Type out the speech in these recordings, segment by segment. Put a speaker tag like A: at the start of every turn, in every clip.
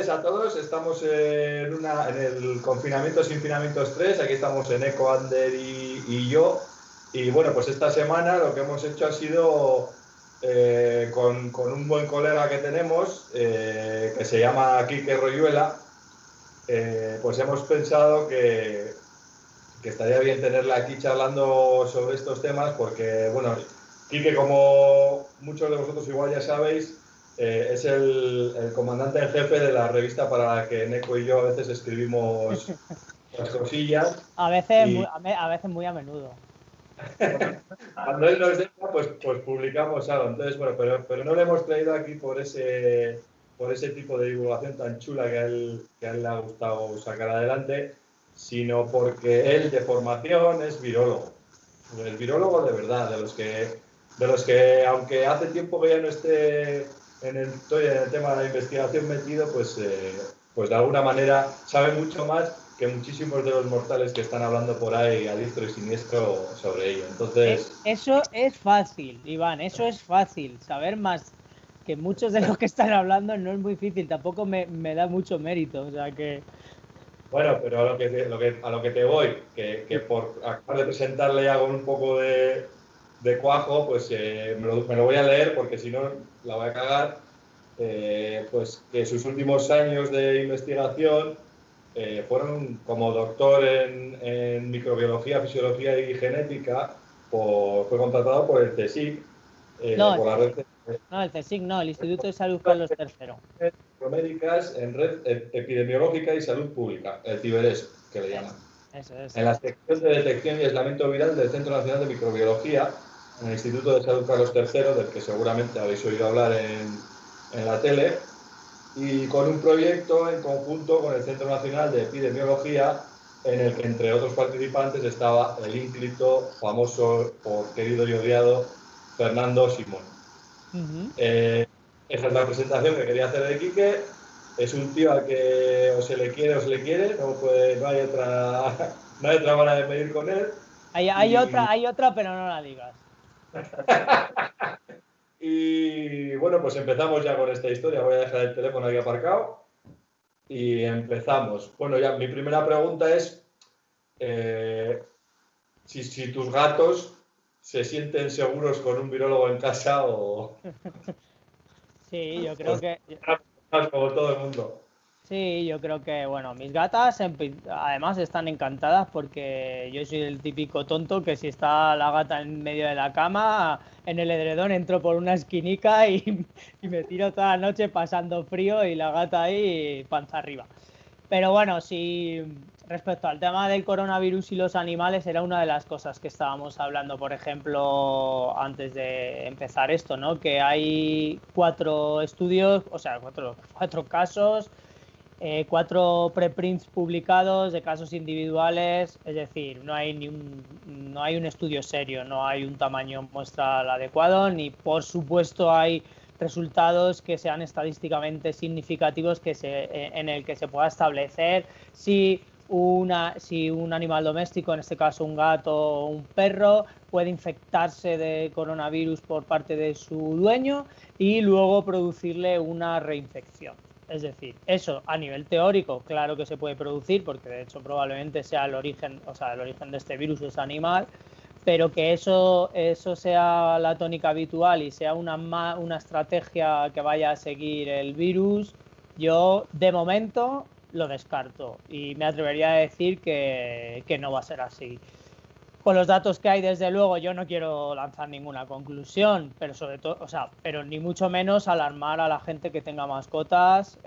A: a todos. Estamos en el confinamiento sin finamientos 3. Aquí estamos en Eco, Ander y yo. Y bueno, pues esta semana lo que hemos hecho ha sido con un buen colega que tenemos, que se llama Quique Royuela, pues hemos pensado que estaría bien tenerla aquí charlando sobre estos temas porque, bueno, Quique, como muchos de vosotros igual ya sabéis, es el comandante en jefe de la revista para la que Neko y yo a veces escribimos las cosillas.
B: A veces, a veces muy a menudo.
A: Cuando él nos deja, pues publicamos algo. Entonces, bueno, pero no le hemos traído aquí por ese tipo de divulgación tan chula que a él le ha gustado sacar adelante, sino porque él de formación es virólogo. Es virólogo de verdad, de los que aunque hace tiempo que ya no esté en el tema de la investigación metido, pues de alguna manera sabe mucho más que muchísimos de los mortales que están hablando por ahí a diestro y siniestro sobre ello. Entonces,
B: eso es fácil, Iván, eso es fácil. Saber más que muchos de los que están hablando no es muy difícil, tampoco me da mucho mérito, o sea que...
A: Bueno, pero a lo que te voy, que por acabar de presentarle ya con un poco de cuajo, pues me lo voy a leer porque si no la voy a cagar. Pues que sus últimos años de investigación fueron como doctor en microbiología, fisiología y genética. Fue contratado por el CSIC, por la red
B: No, el CSIC no, el Instituto de Salud Carlos III.
A: Médicas en red epidemiológica y salud pública, el CIBERES, que le llaman.
B: Eso.
A: En la sección de detección y aislamiento viral del Centro Nacional de Microbiología, en el Instituto de Salud Carlos III, del que seguramente habéis oído hablar en la tele, y con un proyecto en conjunto con el Centro Nacional de Epidemiología, en el que entre otros participantes estaba el ínclito, famoso, por querido y odiado, Fernando Simón. Esa es la presentación que quería hacer de Quique. Es un tío al que o se le quiere, no hay otra manera de medir con él.
B: Hay otra, pero no la digas.
A: Y bueno, pues empezamos ya con esta historia. Voy a dejar el teléfono aquí aparcado y empezamos. Bueno, ya mi primera pregunta es si tus gatos se sienten seguros con un virólogo en casa o...
B: Sí, yo creo que...
A: Como todo el mundo.
B: Sí, yo creo que, bueno, mis gatas además están encantadas porque yo soy el típico tonto que si está la gata en medio de la cama, en el edredón entro por una esquinica y me tiro toda la noche pasando frío y la gata ahí panza arriba. Pero bueno, sí, respecto al tema del coronavirus y los animales, era una de las cosas que estábamos hablando, por ejemplo, antes de empezar esto, ¿no? Que hay 4 estudios, o sea, cuatro casos, 4 preprints publicados de casos individuales, es decir, no hay un estudio serio, no hay un tamaño muestral adecuado, ni por supuesto hay resultados que sean estadísticamente significativos en el que se pueda establecer si un animal doméstico, en este caso un gato o un perro, puede infectarse de coronavirus por parte de su dueño y luego producirle una reinfección. Es decir, eso a nivel teórico, claro que se puede producir, porque de hecho probablemente sea el origen de este virus es animal, pero que eso sea la tónica habitual y sea una estrategia que vaya a seguir el virus, yo de momento lo descarto y me atrevería a decir que no va a ser así. Con los datos que hay, desde luego, yo no quiero lanzar ninguna conclusión, pero sobre todo, pero ni mucho menos alarmar a la gente que tenga mascotas,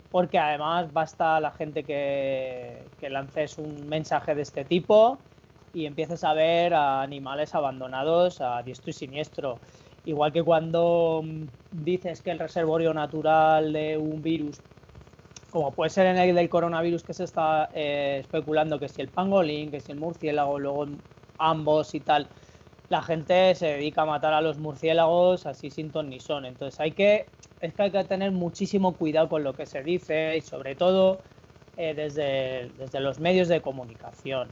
B: porque además basta la gente que lances un mensaje de este tipo y empieces a ver a animales abandonados a diestro y siniestro. Igual que cuando dices que el reservorio natural de un virus, como puede ser en el del coronavirus, que se está especulando que si el pangolín, que si el murciélago, luego ambos y tal, la gente se dedica a matar a los murciélagos así sin ton ni son. Entonces hay que tener muchísimo cuidado con lo que se dice y sobre todo desde los medios de comunicación,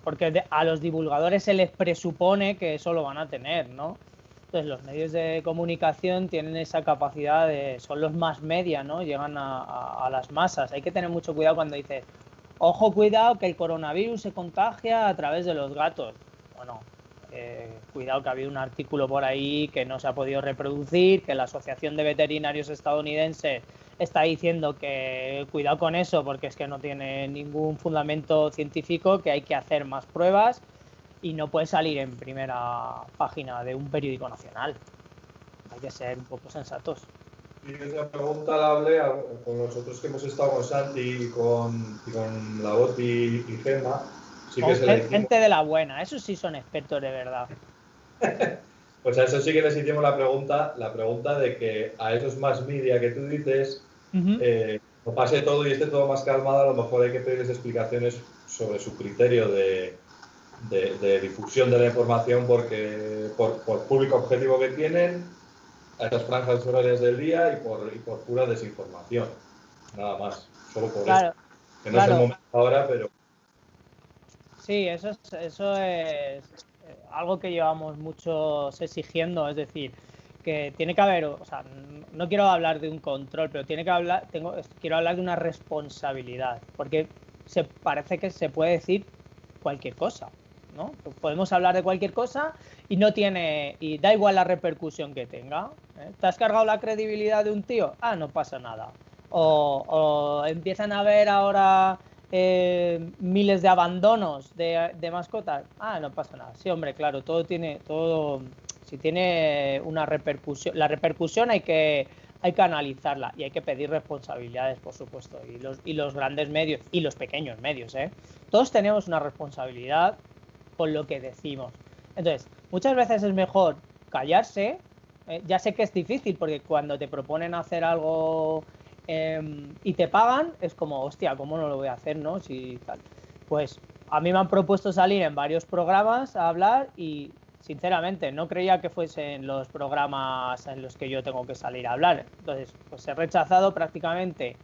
B: porque a los divulgadores se les presupone que eso lo van a tener, ¿no? Entonces los medios de comunicación tienen esa capacidad son los más media, ¿no? Llegan a las masas. Hay que tener mucho cuidado cuando dices, ojo, cuidado, que el coronavirus se contagia a través de los gatos. Bueno, cuidado, que ha habido un artículo por ahí que no se ha podido reproducir, que la Asociación de Veterinarios Estadounidense está diciendo que cuidado con eso porque es que no tiene ningún fundamento científico, que hay que hacer más pruebas y no puede salir en primera página de un periódico nacional. Hay que ser un poco sensatos.
A: Y esa pregunta la hablé con nosotros que hemos estado con Santi y con la Boti y Gemma. Sí que se le hicimos...
B: Gente de la buena, esos sí son expertos de verdad.
A: Pues a eso sí que les hicimos la pregunta de que a esos más media que tú dices, no pase todo y esté todo más calmado, a lo mejor hay que pedirles explicaciones sobre su criterio de difusión de la información, porque por público objetivo que tienen, a esas franjas horarias del día y por pura desinformación. Nada más, solo por eso. Que no es el momento ahora, pero...
B: Sí, eso es algo que llevamos muchos exigiendo, es decir, que tiene que haber, o sea, no quiero hablar de un control, pero quiero hablar de una responsabilidad, porque parece que se puede decir cualquier cosa, ¿no? Podemos hablar de cualquier cosa y y da igual la repercusión que tenga, ¿eh? ¿Te has cargado la credibilidad de un tío? Ah, no pasa nada. O empiezan a haber ahora miles de abandonos de mascotas. Ah, no pasa nada. Sí, hombre, claro, si tiene una repercusión, la repercusión hay que analizarla y hay que pedir responsabilidades, por supuesto, y los grandes medios y los pequeños medios, ¿eh? Todos tenemos una responsabilidad con lo que decimos. Entonces, muchas veces es mejor callarse. Ya sé que es difícil porque cuando te proponen hacer algo y te pagan, es como, hostia, ¿cómo no lo voy a hacer, no? Si tal. Pues a mí me han propuesto salir en varios programas a hablar y, sinceramente, no creía que fuesen los programas en los que yo tengo que salir a hablar. Entonces, pues he rechazado prácticamente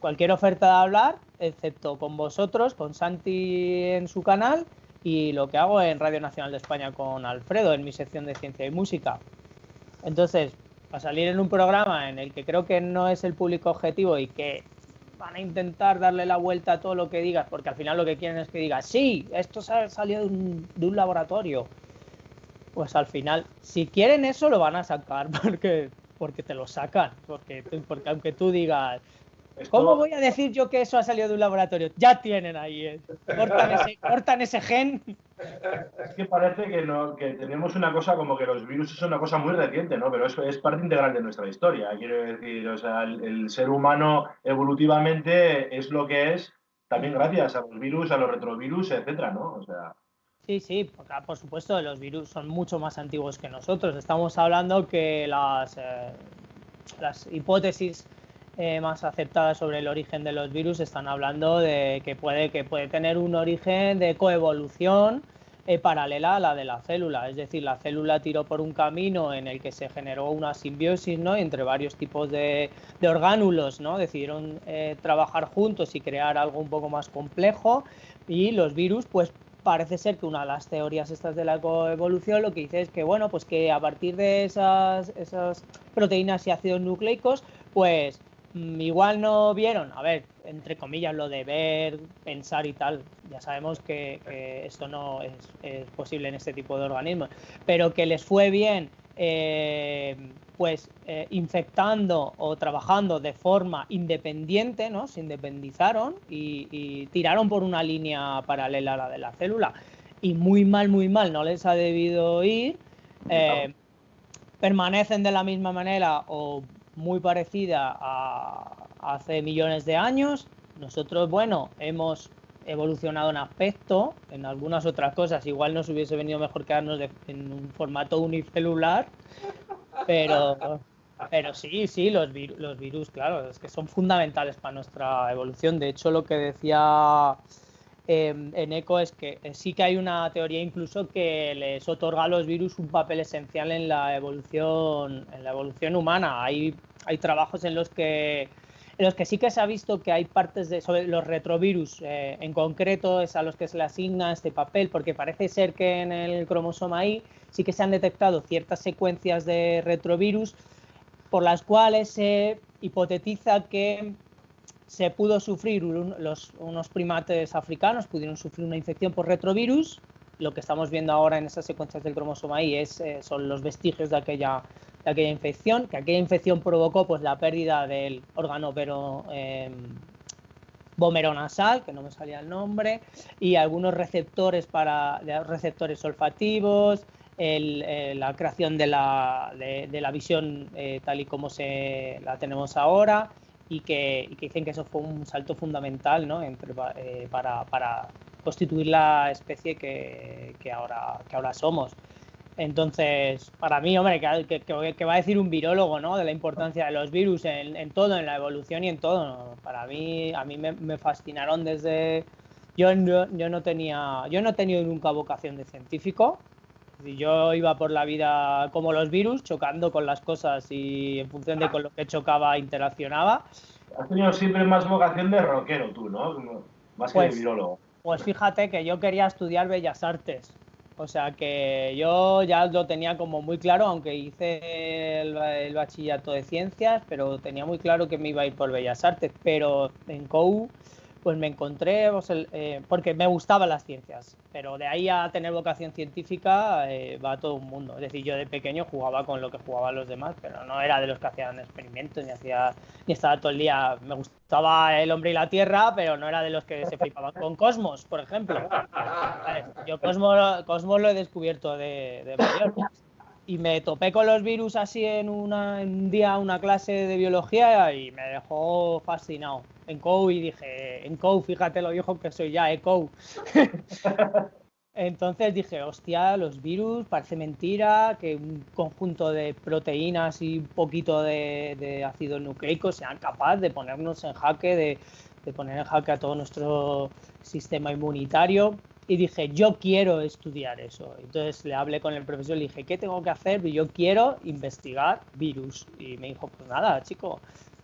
B: cualquier oferta de hablar, excepto con vosotros, con Santi en su canal y lo que hago en Radio Nacional de España con Alfredo, en mi sección de Ciencia y Música. Entonces, a salir en un programa en el que creo que no es el público objetivo y que van a intentar darle la vuelta a todo lo que digas, porque al final lo que quieren es que digas, sí, esto ha salido de un laboratorio. Pues al final, si quieren eso, lo van a sacar, porque te lo sacan, porque aunque tú digas, ¿cómo voy a decir yo que eso ha salido de un laboratorio? Ya tienen ahí, cortan ese gen.
C: Es que parece que tenemos una cosa como que los virus son una cosa muy reciente, ¿no? Pero eso es parte integral de nuestra historia. Quiero decir, o sea, el ser humano evolutivamente es lo que es también gracias a los virus, a los retrovirus, etcétera, ¿no? O sea...
B: Sí, por supuesto, los virus son mucho más antiguos que nosotros. Estamos hablando que las hipótesis más aceptadas sobre el origen de los virus están hablando de que puede tener un origen de coevolución paralela a la de la célula. Es decir, la célula tiró por un camino en el que se generó una simbiosis, ¿no?, entre varios tipos de orgánulos, ¿no? Decidieron trabajar juntos y crear algo un poco más complejo, y los virus, pues parece ser que una de las teorías estas de la coevolución lo que dice es que, bueno, pues que a partir de esas proteínas y ácidos nucleicos, pues igual no vieron, a ver, entre comillas, lo de ver, pensar y tal, ya sabemos que esto no es posible en este tipo de organismos, pero que les fue bien infectando o trabajando de forma independiente, ¿no? Se independizaron y tiraron por una línea paralela a la de la célula, y muy mal no les ha debido ir. Permanecen de la misma manera o muy parecida a hace millones de años. Nosotros, bueno, hemos evolucionado en aspecto, en algunas otras cosas igual nos hubiese venido mejor quedarnos en un formato unicelular, pero sí, los virus, claro, es que son fundamentales para nuestra evolución. De hecho, lo que decía en ECO es que sí que hay una teoría incluso que les otorga a los virus un papel esencial en la evolución humana. Hay trabajos en los que los que sí que se ha visto que hay partes sobre los retrovirus, en concreto es a los que se le asigna este papel, porque parece ser que en el cromosoma Y sí que se han detectado ciertas secuencias de retrovirus por las cuales se hipotetiza que se pudo sufrir, unos primates africanos pudieron sufrir una infección por retrovirus. Lo que estamos viendo ahora en esas secuencias del cromosoma Y son los vestigios de aquella infección, que aquella infección provocó pues la pérdida del órgano vomeronasal, que no me salía el nombre, y algunos receptores receptores olfativos, la creación de la visión tal y como la tenemos ahora, y que dicen que eso fue un salto fundamental, ¿no? para constituir la especie que ahora somos. Entonces, para mí, hombre, que va a decir un virólogo, ¿no? De la importancia de los virus en todo, en la evolución y en todo, ¿no? Para mí, a mí me fascinaron desde... Yo no he tenido nunca vocación de científico. Yo iba por la vida como los virus, chocando con las cosas y en función de con lo que chocaba, interaccionaba.
C: Has tenido siempre más vocación de rockero tú, ¿no? Más que de virólogo.
B: Pues fíjate que yo quería estudiar Bellas Artes. O sea que yo ya lo tenía como muy claro, aunque hice el bachillerato de ciencias, pero tenía muy claro que me iba a ir por Bellas Artes. Pero en COU pues me encontré, porque me gustaban las ciencias, pero de ahí a tener vocación científica va todo un mundo. Es decir, yo de pequeño jugaba con lo que jugaban los demás, pero no era de los que hacían experimentos, ni estaba todo el día. Me gustaba El hombre y la tierra, pero no era de los que se flipaban con Cosmos, por ejemplo. Yo Cosmos lo he descubierto de mayor. Y me topé con los virus así en un día, una clase de biología, y me dejó fascinado. En COU, y dije, en COU, fíjate lo viejo que soy ya, COU. Entonces dije, hostia, los virus, parece mentira que un conjunto de proteínas y un poquito de ácido nucleico sean capaces de ponernos en jaque, de poner en jaque a todo nuestro sistema inmunitario. Y dije, yo quiero estudiar eso. Entonces le hablé con el profesor y le dije, ¿qué tengo que hacer? Yo quiero investigar virus. Y me dijo, pues nada, chico,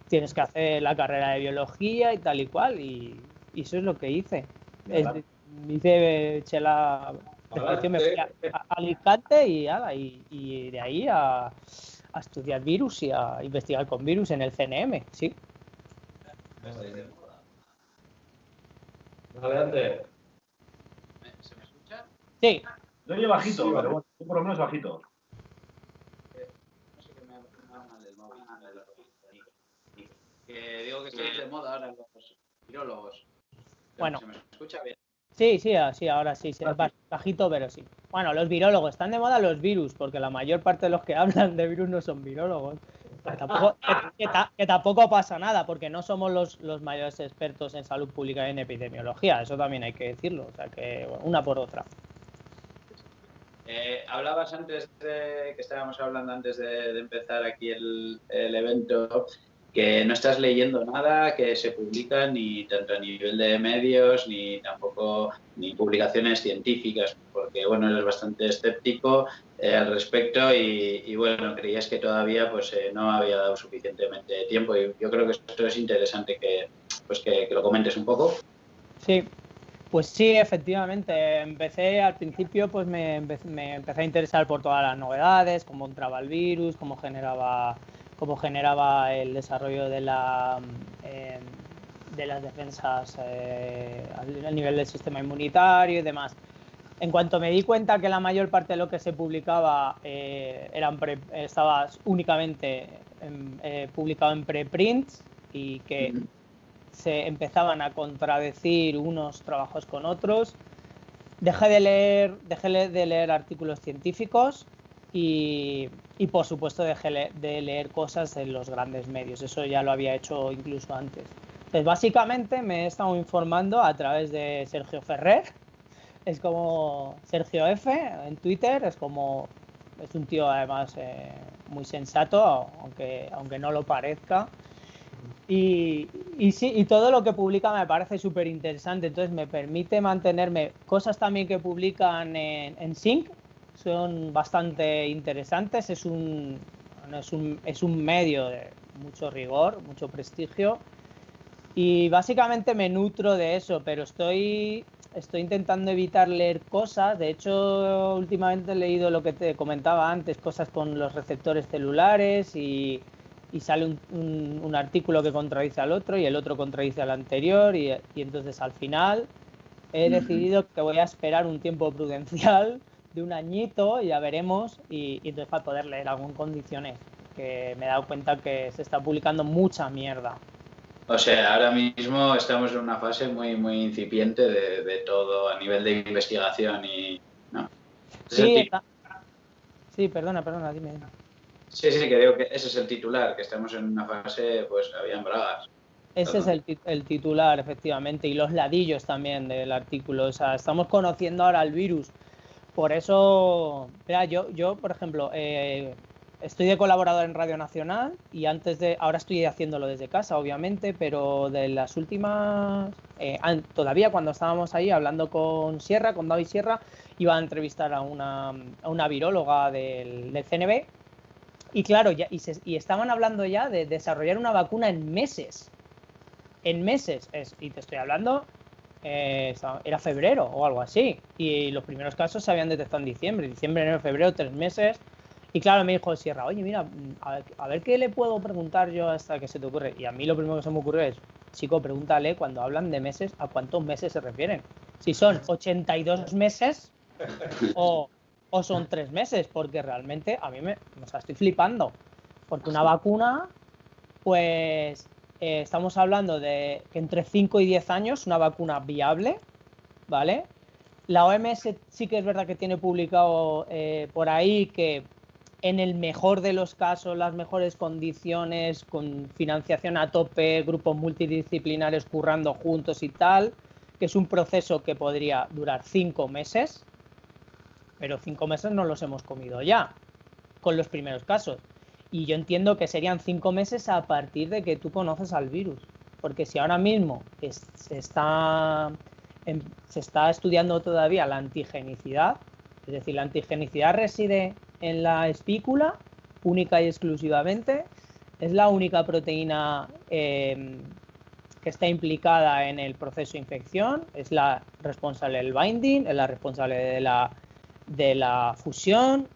B: tienes que hacer la carrera de biología y tal y cual. Y eso es lo que hice. Eché la descripción, me fui a Alicante y de ahí a estudiar virus y a investigar con virus en el CNM, sí.
A: Adelante.
D: ¿Se me escucha?
B: Sí.
C: Lo oye bajito, sí, pero bueno, por lo menos bajito.
D: No sé qué me va mal el móvil. Que digo que estoy de moda ahora los virólogos.
B: Bueno.
D: ¿Se me escucha bien?
B: Sí, ahora sí, bajito, pero sí. Bueno, los virólogos, están de moda los virus, porque la mayor parte de los que hablan de virus no son virólogos. Que tampoco pasa nada, porque no somos los mayores expertos en salud pública y en epidemiología, eso también hay que decirlo, o sea que bueno, una por otra.
D: Hablabas antes que estábamos hablando antes de empezar aquí el evento, que no estás leyendo nada que se publica ni tanto a nivel de medios ni tampoco ni publicaciones científicas, porque bueno, eres bastante escéptico al respecto y bueno, creías que todavía pues no había dado suficientemente tiempo, y yo creo que esto es interesante que lo comentes un poco.
B: Sí. Pues sí, efectivamente. Empecé al principio, pues me empecé a interesar por todas las novedades, cómo entraba el virus, cómo generaba el desarrollo de las defensas al nivel del sistema inmunitario y demás. En cuanto me di cuenta que la mayor parte de lo que se publicaba estaba únicamente publicado en preprints y que se empezaban a contradecir unos trabajos con otros, dejé de leer artículos científicos y por supuesto dejé de leer cosas en los grandes medios. Eso ya lo había hecho incluso antes. Entonces básicamente me he estado informando a través de Sergio Ferrer, es como Sergio F en Twitter, es un tío además muy sensato, aunque no lo parezca. Y sí, y todo lo que publica me parece súper interesante, entonces me permite mantenerme. Cosas también que publican en Sync son bastante interesantes, es un medio de mucho rigor, mucho prestigio, Y básicamente me nutro de eso, pero estoy intentando evitar leer cosas. De hecho, últimamente he leído lo que te comentaba antes, cosas con los receptores celulares y sale un artículo que contradice al otro y el otro contradice al anterior y entonces al final he decidido que voy a esperar un tiempo prudencial de un añito y ya veremos y entonces para poder leer algo en condiciones, que me he dado cuenta que se está publicando mucha mierda.
D: O sea, ahora mismo estamos en una fase muy, muy incipiente de todo a nivel de investigación y... ¿no?
B: Sí, perdona, dime.
D: Sí, que digo que ese es el titular, que estamos en una fase, pues, habían bragas.
B: Ese es el titular, efectivamente, y los ladillos también del artículo. O sea, estamos conociendo ahora el virus. Por eso, mira, yo por ejemplo, estoy de colaborador en Radio Nacional y ahora estoy haciéndolo desde casa, obviamente, pero de las últimas, todavía cuando estábamos ahí hablando con David Sierra, iba a entrevistar a una viróloga del CNB y claro, y estaban hablando ya de desarrollar una vacuna en meses. Y te estoy hablando, era febrero o algo así, y los primeros casos se habían detectado en diciembre, enero, febrero, 3 meses. Y claro, me dijo Sierra, oye, mira, a ver qué le puedo preguntar yo hasta que se te ocurre. Y a mí lo primero que se me ocurre es, chico, pregúntale cuando hablan de meses, ¿a cuántos meses se refieren? Si son 82 meses o son 3 meses, porque realmente a mí estoy flipando. Porque una vacuna, pues estamos hablando de que entre 5 y 10 años, una vacuna viable, ¿vale? La OMS sí que es verdad que tiene publicado por ahí que en el mejor de los casos, las mejores condiciones, con financiación a tope, grupos multidisciplinares currando juntos y tal, que es un proceso que podría durar 5 meses, pero 5 meses no los hemos comido ya, con los primeros casos. Y yo entiendo que serían 5 meses a partir de que tú conoces al virus, porque si ahora mismo se está estudiando todavía la antigenicidad, es decir, la antigenicidad reside en la espícula única y exclusivamente, es la única proteína que está implicada en el proceso de infección, es la responsable del binding, es la responsable de la fusión,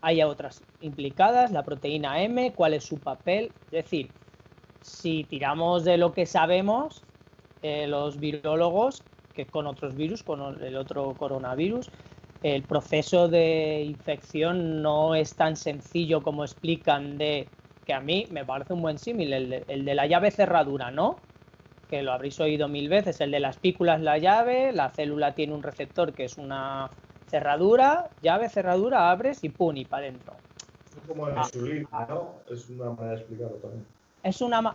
B: hay otras implicadas, la proteína M, cuál es su papel, es decir, si tiramos de lo que sabemos, los virólogos, que con otros virus, con el otro coronavirus, el proceso de infección no es tan sencillo como explican, que a mí me parece un buen símil, el de la llave cerradura, ¿no? Que lo habréis oído 1000 veces, el de la espícula es la llave, la célula tiene un receptor que es una cerradura, llave, cerradura, abres y pum, y para adentro.
A: Es como la insulina, ¿no? Es una manera de explicarlo también.
B: Es una...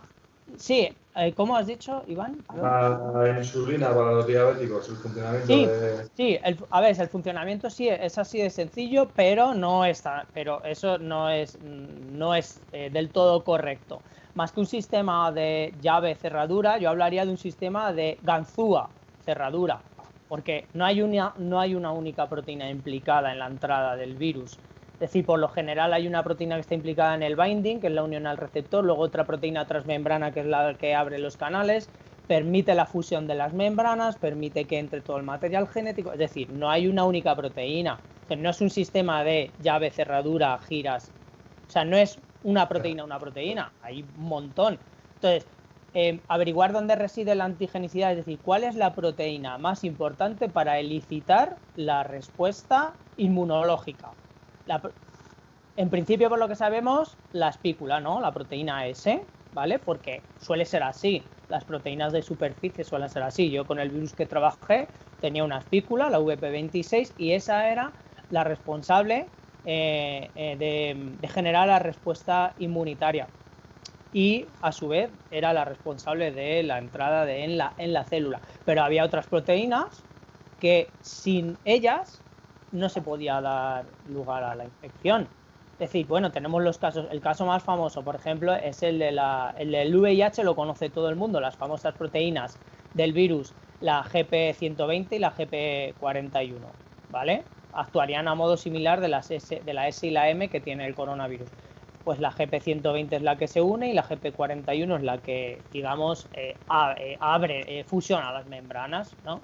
B: Sí, ¿cómo has dicho, Iván?
A: La insulina para los diabéticos, el funcionamiento
B: Sí, a ver, el funcionamiento sí es así de sencillo, pero pero eso no es del todo correcto. Más que un sistema de llave cerradura, yo hablaría de un sistema de ganzúa cerradura, porque no hay una única proteína implicada en la entrada del virus. Es decir, por lo general hay una proteína que está implicada en el binding, que es la unión al receptor, luego otra proteína transmembrana, que es la que abre los canales, permite la fusión de las membranas, permite que entre todo el material genético. Es decir, no hay una única proteína. O sea, no es un sistema de llave, cerradura, giras. O sea, no es una proteína, hay un montón. Entonces, averiguar dónde reside la antigenicidad, es decir, cuál es la proteína más importante para elicitar la respuesta inmunológica. En principio, por lo que sabemos, la espícula, ¿no? La proteína S, ¿vale? Porque suele ser así. Las proteínas de superficie suelen ser así. Yo con el virus que trabajé tenía una espícula, la VP26, y esa era la responsable de generar la respuesta inmunitaria. Y a su vez era la responsable de la entrada en la célula. Pero había otras proteínas que sin ellas no se podía dar lugar a la infección. Es decir, bueno, tenemos los casos, el caso más famoso, por ejemplo, es el del VIH, lo conoce todo el mundo, las famosas proteínas del virus, la GP120 y la GP41, ¿vale? Actuarían a modo similar de la S y la M que tiene el coronavirus. pues la GP120 es la que se une y la GP41 es la que, digamos, abre, fusiona las membranas, ¿no?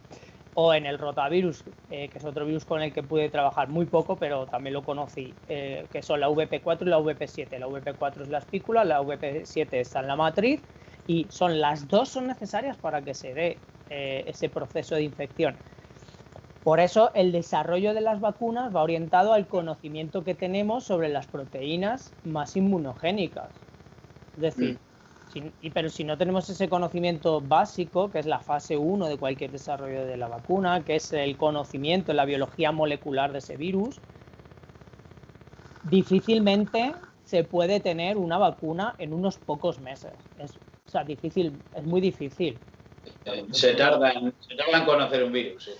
B: O en el rotavirus, que es otro virus con el que pude trabajar muy poco, pero también lo conocí, que son la VP4 y la VP7. La VP4 es la espícula, la VP7 está en la matriz, y las dos son necesarias para que se dé ese proceso de infección. Por eso el desarrollo de las vacunas va orientado al conocimiento que tenemos sobre las proteínas más inmunogénicas. Es decir, pero si no tenemos ese conocimiento básico, que es la fase 1 de cualquier desarrollo de la vacuna, que es el conocimiento, la biología molecular de ese virus, difícilmente se puede tener una vacuna en unos pocos meses. Es muy difícil.
D: Se tarda en conocer un virus, sí.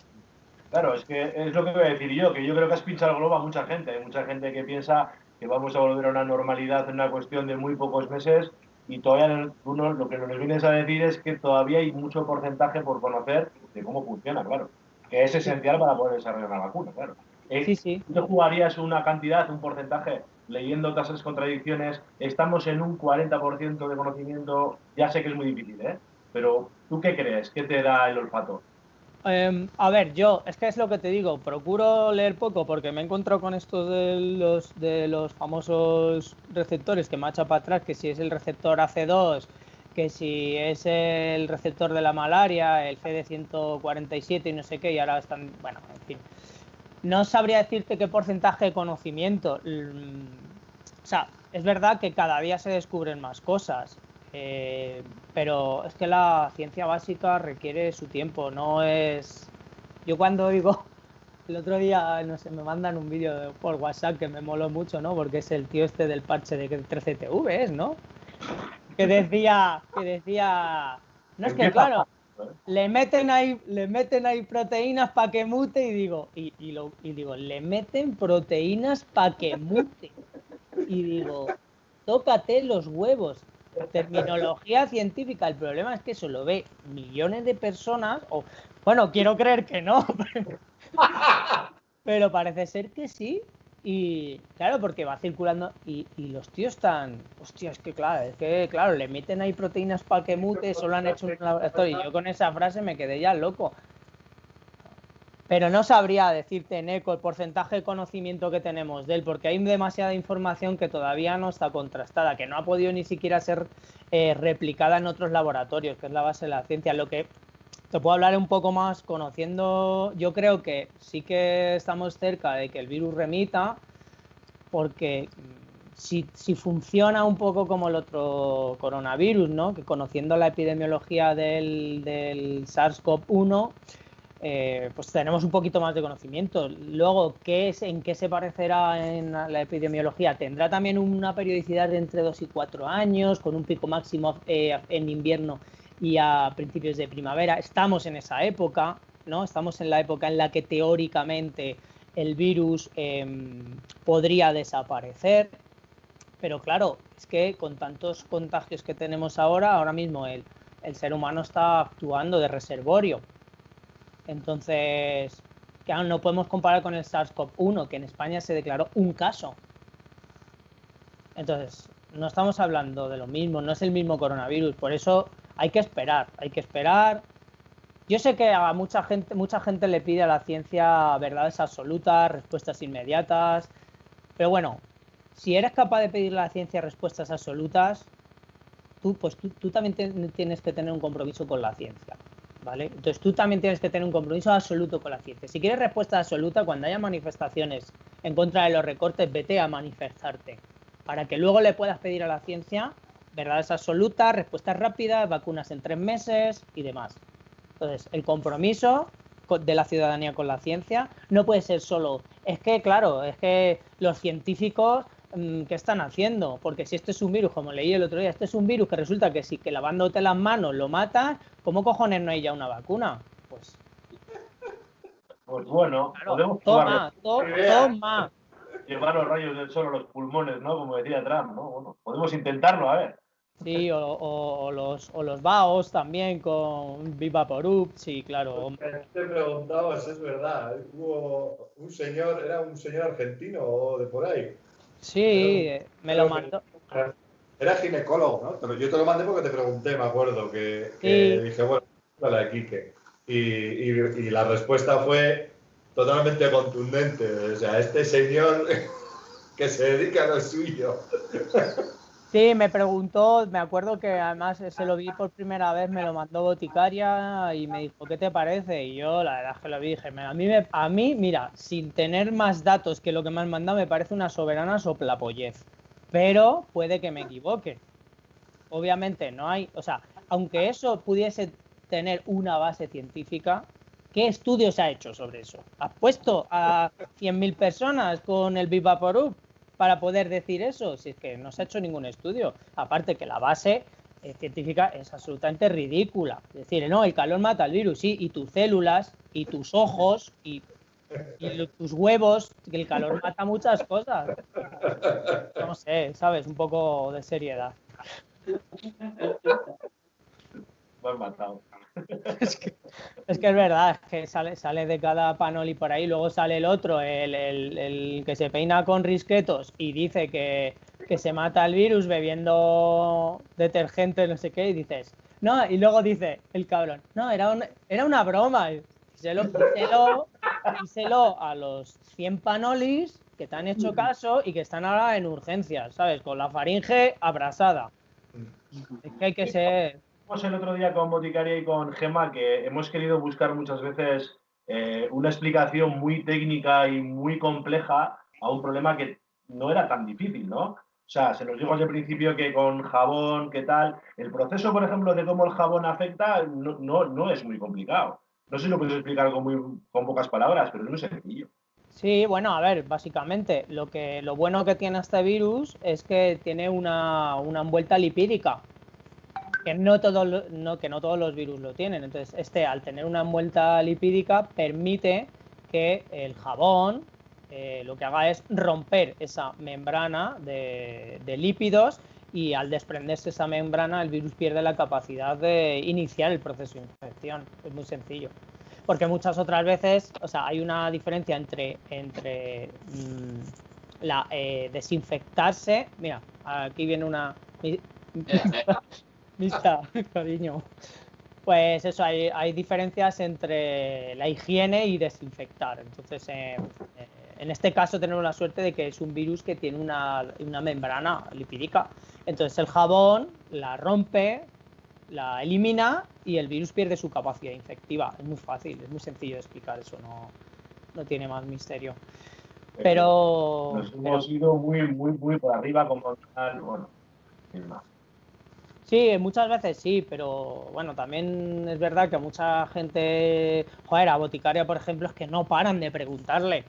C: Claro, es que es lo que voy a decir yo, que yo creo que has pinchado el globo a mucha gente. Hay mucha gente que piensa que vamos a volver a una normalidad en una cuestión de muy pocos meses y todavía lo que nos vienes a decir es que todavía hay mucho porcentaje por conocer de cómo funciona, claro. Que es esencial para poder desarrollar una vacuna, claro.
B: Sí.
C: ¿Tú te jugarías una cantidad, un porcentaje, leyendo todas esas contradicciones? Estamos en un 40% de conocimiento, ya sé que es muy difícil, pero ¿tú qué crees? ¿Qué te da el olfato?
B: A ver, es que es lo que te digo, procuro leer poco porque me he encontrado con estos de los famosos receptores que me ha echado para atrás, que si es el receptor AC2, que si es el receptor de la malaria, el CD147 y no sé qué, y ahora están, bueno, en fin. No sabría decirte qué porcentaje de conocimiento. O sea, es verdad que cada día se descubren más cosas. Pero es que la ciencia básica requiere su tiempo, no es... Yo cuando digo, el otro día, no sé, me mandan un vídeo por WhatsApp que me moló mucho, ¿no? Porque es el tío este del parche de 13TV, ¿no? Que decía, no es que claro, le meten ahí proteínas para que mute y digo, le meten proteínas para que mute. Y digo, tócate los huevos. Terminología científica, el problema es que eso lo ve millones de personas, o bueno, quiero creer que no, pero parece ser que sí, y claro, porque va circulando y los tíos están, hostia, es que claro, le meten ahí proteínas para que mute, solo han hecho un laboratorio, y yo con esa frase me quedé ya loco. Pero no sabría decirte, Neko, el porcentaje de conocimiento que tenemos de él, porque hay demasiada información que todavía no está contrastada, que no ha podido ni siquiera ser replicada en otros laboratorios, que es la base de la ciencia. Lo que te puedo hablar un poco más conociendo, yo creo que sí que estamos cerca de que el virus remita, porque si funciona un poco como el otro coronavirus, ¿no? Que conociendo la epidemiología del SARS-CoV-1, pues tenemos un poquito más de conocimiento. Luego, ¿en qué se parecerá en la epidemiología? Tendrá también una periodicidad de entre 2 y 4 años, con un pico máximo en invierno y a principios de primavera. Estamos en esa época, ¿no? Estamos en la época en la que teóricamente el virus podría desaparecer. Pero claro, es que con tantos contagios que tenemos ahora mismo el ser humano está actuando de reservorio. Entonces, claro, no podemos comparar con el SARS-CoV-1, que en España se declaró un caso. Entonces, no estamos hablando de lo mismo, no es el mismo coronavirus, por eso hay que esperar. Yo sé que a mucha gente le pide a la ciencia verdades absolutas, respuestas inmediatas, pero bueno, si eres capaz de pedirle a la ciencia respuestas absolutas, tú también tienes que tener un compromiso con la ciencia. ¿Vale? Entonces tú también tienes que tener un compromiso absoluto con la ciencia. Si quieres respuesta absoluta, cuando haya manifestaciones en contra de los recortes, vete a manifestarte, para que luego le puedas pedir a la ciencia verdades absolutas, respuestas rápidas, vacunas en 3 meses y demás. Entonces, el compromiso de la ciudadanía con la ciencia no puede ser solo, es que los científicos, ¿qué están haciendo? Porque si esto es un virus, como leí el otro día, esto es un virus que resulta que sí, que lavándote las manos lo matas, ¿cómo cojones no hay ya una vacuna? Pues
C: bueno,
B: claro,
C: podemos
B: toma.
C: Llevar los rayos del sol a los pulmones, ¿no? Como decía Trump, ¿no? Bueno, podemos intentarlo, a ver.
B: Sí, o los vaos también con Vivaporub, sí, claro.
A: Te preguntabas, es verdad, hubo un señor, era un señor argentino o de por ahí.
B: Sí, me lo
A: Era ginecólogo, ¿no? Pero yo te lo mandé porque te pregunté, me acuerdo, que
B: Sí.
A: dije, bueno, la de Quique. Y la respuesta fue totalmente contundente. O sea, este señor que se dedica a lo suyo.
B: Sí, me preguntó, me acuerdo que además se lo vi por primera vez, me lo mandó Boticaria y me dijo, ¿qué te parece? Y yo la verdad es que lo vi, dije, a mí, mira, sin tener más datos que lo que me han mandado, me parece una soberana soplapollez. Pero puede que me equivoque. Obviamente no hay, o sea, aunque eso pudiese tener una base científica, ¿qué estudios se ha hecho sobre eso? ¿Has puesto a 100.000 personas con el Vivaporub para poder decir eso? Si es que no se ha hecho ningún estudio. Aparte que la base científica es absolutamente ridícula. Es decir, no, el calor mata al virus, sí, y tus células, y tus ojos, y tus huevos, que el calor mata muchas cosas. No sé, ¿sabes? Un poco de seriedad.
C: Me has matado.
B: Es que es verdad, es que sale de cada panoli por ahí, luego sale el otro, el que se peina con risquetos y dice que se mata el virus bebiendo detergente, no sé qué, y dices, no, y luego dice el cabrón, no, era una broma. Díselo a los 100 panolis que te han hecho caso y que están ahora en urgencias, ¿sabes? Con la faringe abrasada. Es que hay que ser...
C: El otro día con Boticaria y con Gemma que hemos querido buscar muchas veces una explicación muy técnica y muy compleja a un problema que no era tan difícil, ¿no? O sea, se nos dijo desde el principio que con jabón, ¿qué tal? El proceso, por ejemplo, de cómo el jabón afecta no es muy complicado. No sé si lo puedes explicar con pocas palabras, pero es muy sencillo.
B: Sí, bueno, a ver, básicamente lo bueno que tiene este virus es que tiene una envuelta lipídica, que no todos los virus lo tienen. Entonces, al tener una envuelta lipídica permite que el jabón lo que haga es romper esa membrana de lípidos y al desprenderse esa membrana el virus pierde la capacidad de iniciar el proceso de infección. Es muy sencillo. Porque muchas otras veces, o sea, hay una diferencia entre desinfectarse. Mira, aquí viene una lista, cariño. Pues eso, hay diferencias entre la higiene y desinfectar. Entonces, en este caso tenemos la suerte de que es un virus que tiene una membrana lipídica. Entonces el jabón la rompe, la elimina y el virus pierde su capacidad infectiva. Es muy fácil, es muy sencillo de explicar eso, no tiene más misterio.
C: Nos hemos ido muy por arriba como tal, bueno, sin más.
B: Sí, muchas veces sí, pero bueno, también es verdad que mucha gente, joder, a Boticaria, por ejemplo, es que no paran de preguntarle.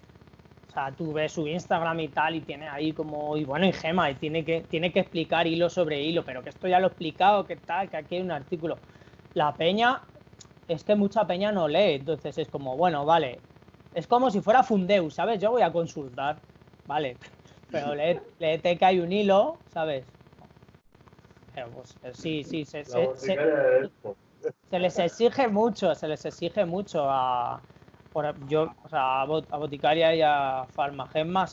B: O sea, tú ves su Instagram y tal, y tiene ahí como, y bueno, y Gema, y tiene que explicar hilo sobre hilo, pero que esto ya lo he explicado, que tal, que aquí hay un artículo. La peña, es que mucha peña no lee, entonces es como, bueno, vale, es como si fuera Fundeu, ¿sabes? Yo voy a consultar, vale, pero léete que hay un hilo, ¿sabes? Pero pues sí, se les exige mucho, a Boticaria y a Farmagemma,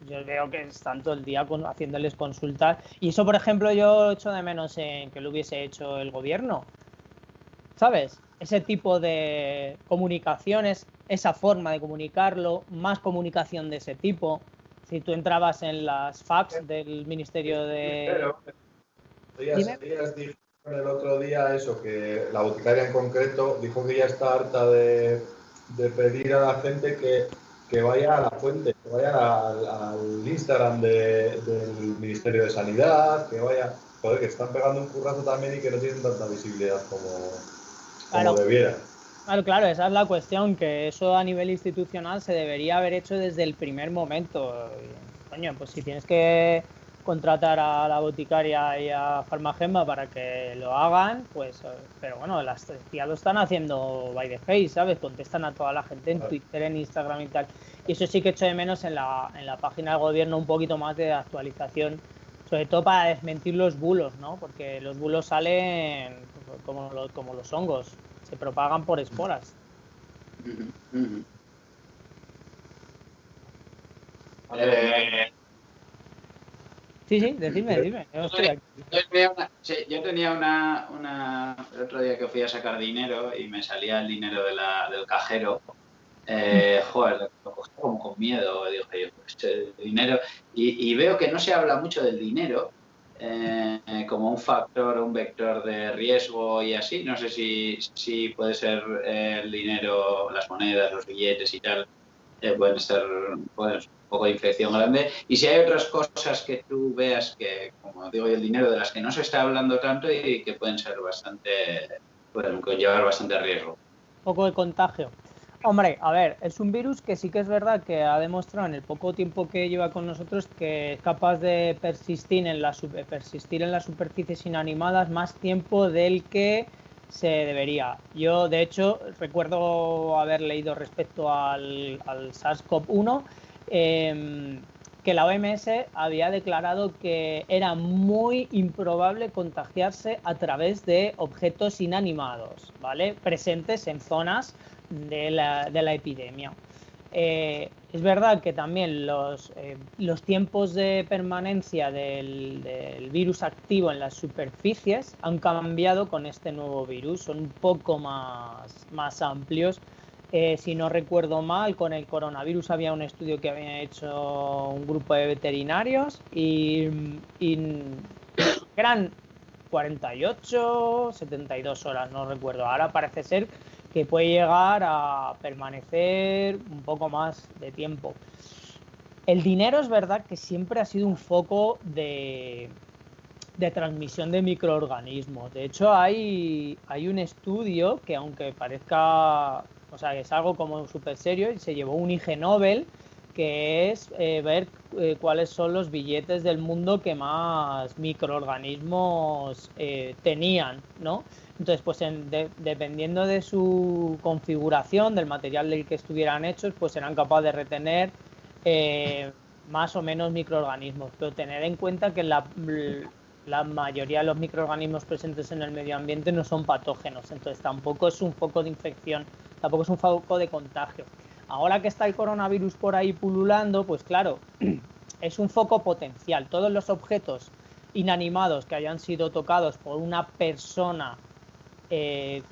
B: yo veo que están todo el día haciéndoles consultas, y eso, por ejemplo, yo echo de menos en que lo hubiese hecho el gobierno, ¿sabes? Ese tipo de comunicaciones, esa forma de comunicarlo, más comunicación de ese tipo. Si tú entrabas en las fax del Ministerio de...
A: Ellas dijeron el otro día eso, que la Boticaria en concreto dijo que ya está harta de pedir a la gente que vaya a la fuente, que vaya al Instagram del Ministerio de Sanidad, que vaya, joder, que están pegando un currazo también y que no tienen tanta visibilidad como debiera.
B: Claro, esa es la cuestión, que eso a nivel institucional se debería haber hecho desde el primer momento. Coño, pues si tienes que contratar a la Boticaria y a Farmagemma para que lo hagan, pues, pero bueno, las tías lo están haciendo by the face, ¿sabes? Contestan a toda la gente en Twitter, en Instagram y tal. Y eso sí que echo de menos en la página del gobierno un poquito más de actualización, sobre todo para desmentir los bulos, ¿no? Porque los bulos salen como los hongos. Se propagan por esporas. Sí, dime. Yo estoy aquí.
D: Yo tenía el otro día que fui a sacar dinero y me salía el dinero del cajero. Joder, lo cogí como con miedo, dije yo, este dinero. Y veo que no se habla mucho del dinero como un factor, un vector de riesgo y así. No sé si puede ser el dinero, las monedas, los billetes y tal, pueden ser pues, un poco de infección grande. Y si hay otras cosas que tú veas que, como digo yo, el dinero de las que no se está hablando tanto y que pueden ser pueden conllevar bastante riesgo.
B: Un poco de contagio. Hombre, a ver, es un virus que sí que es verdad que ha demostrado en el poco tiempo que lleva con nosotros que es capaz de persistir en las superficies inanimadas más tiempo del que se debería. Yo, de hecho, recuerdo haber leído respecto al SARS-CoV-1 que la OMS había declarado que era muy improbable contagiarse a través de objetos inanimados, ¿vale? Presentes en zonas de la epidemia. Es verdad que también los tiempos de permanencia del virus activo en las superficies han cambiado con este nuevo virus, son un poco más amplios. Si no recuerdo mal, con el coronavirus había un estudio que había hecho un grupo de veterinarios y eran 48, 72 horas, no recuerdo. Ahora parece ser que puede llegar a permanecer un poco más de tiempo. El dinero es verdad que siempre ha sido un foco de transmisión de microorganismos. De hecho, hay un estudio que, aunque parezca, o sea, es algo como súper serio, y se llevó un IG Nobel, que es ver cuáles son los billetes del mundo que más microorganismos tenían, ¿no? Entonces, pues dependiendo de su configuración, del material del que estuvieran hechos, pues serán capaces de retener más o menos microorganismos. Pero tener en cuenta que la mayoría de los microorganismos presentes en el medio ambiente no son patógenos, entonces tampoco es un foco de infección, tampoco es un foco de contagio. Ahora que está el coronavirus por ahí pululando, pues claro, es un foco potencial. Todos los objetos inanimados que hayan sido tocados por una persona que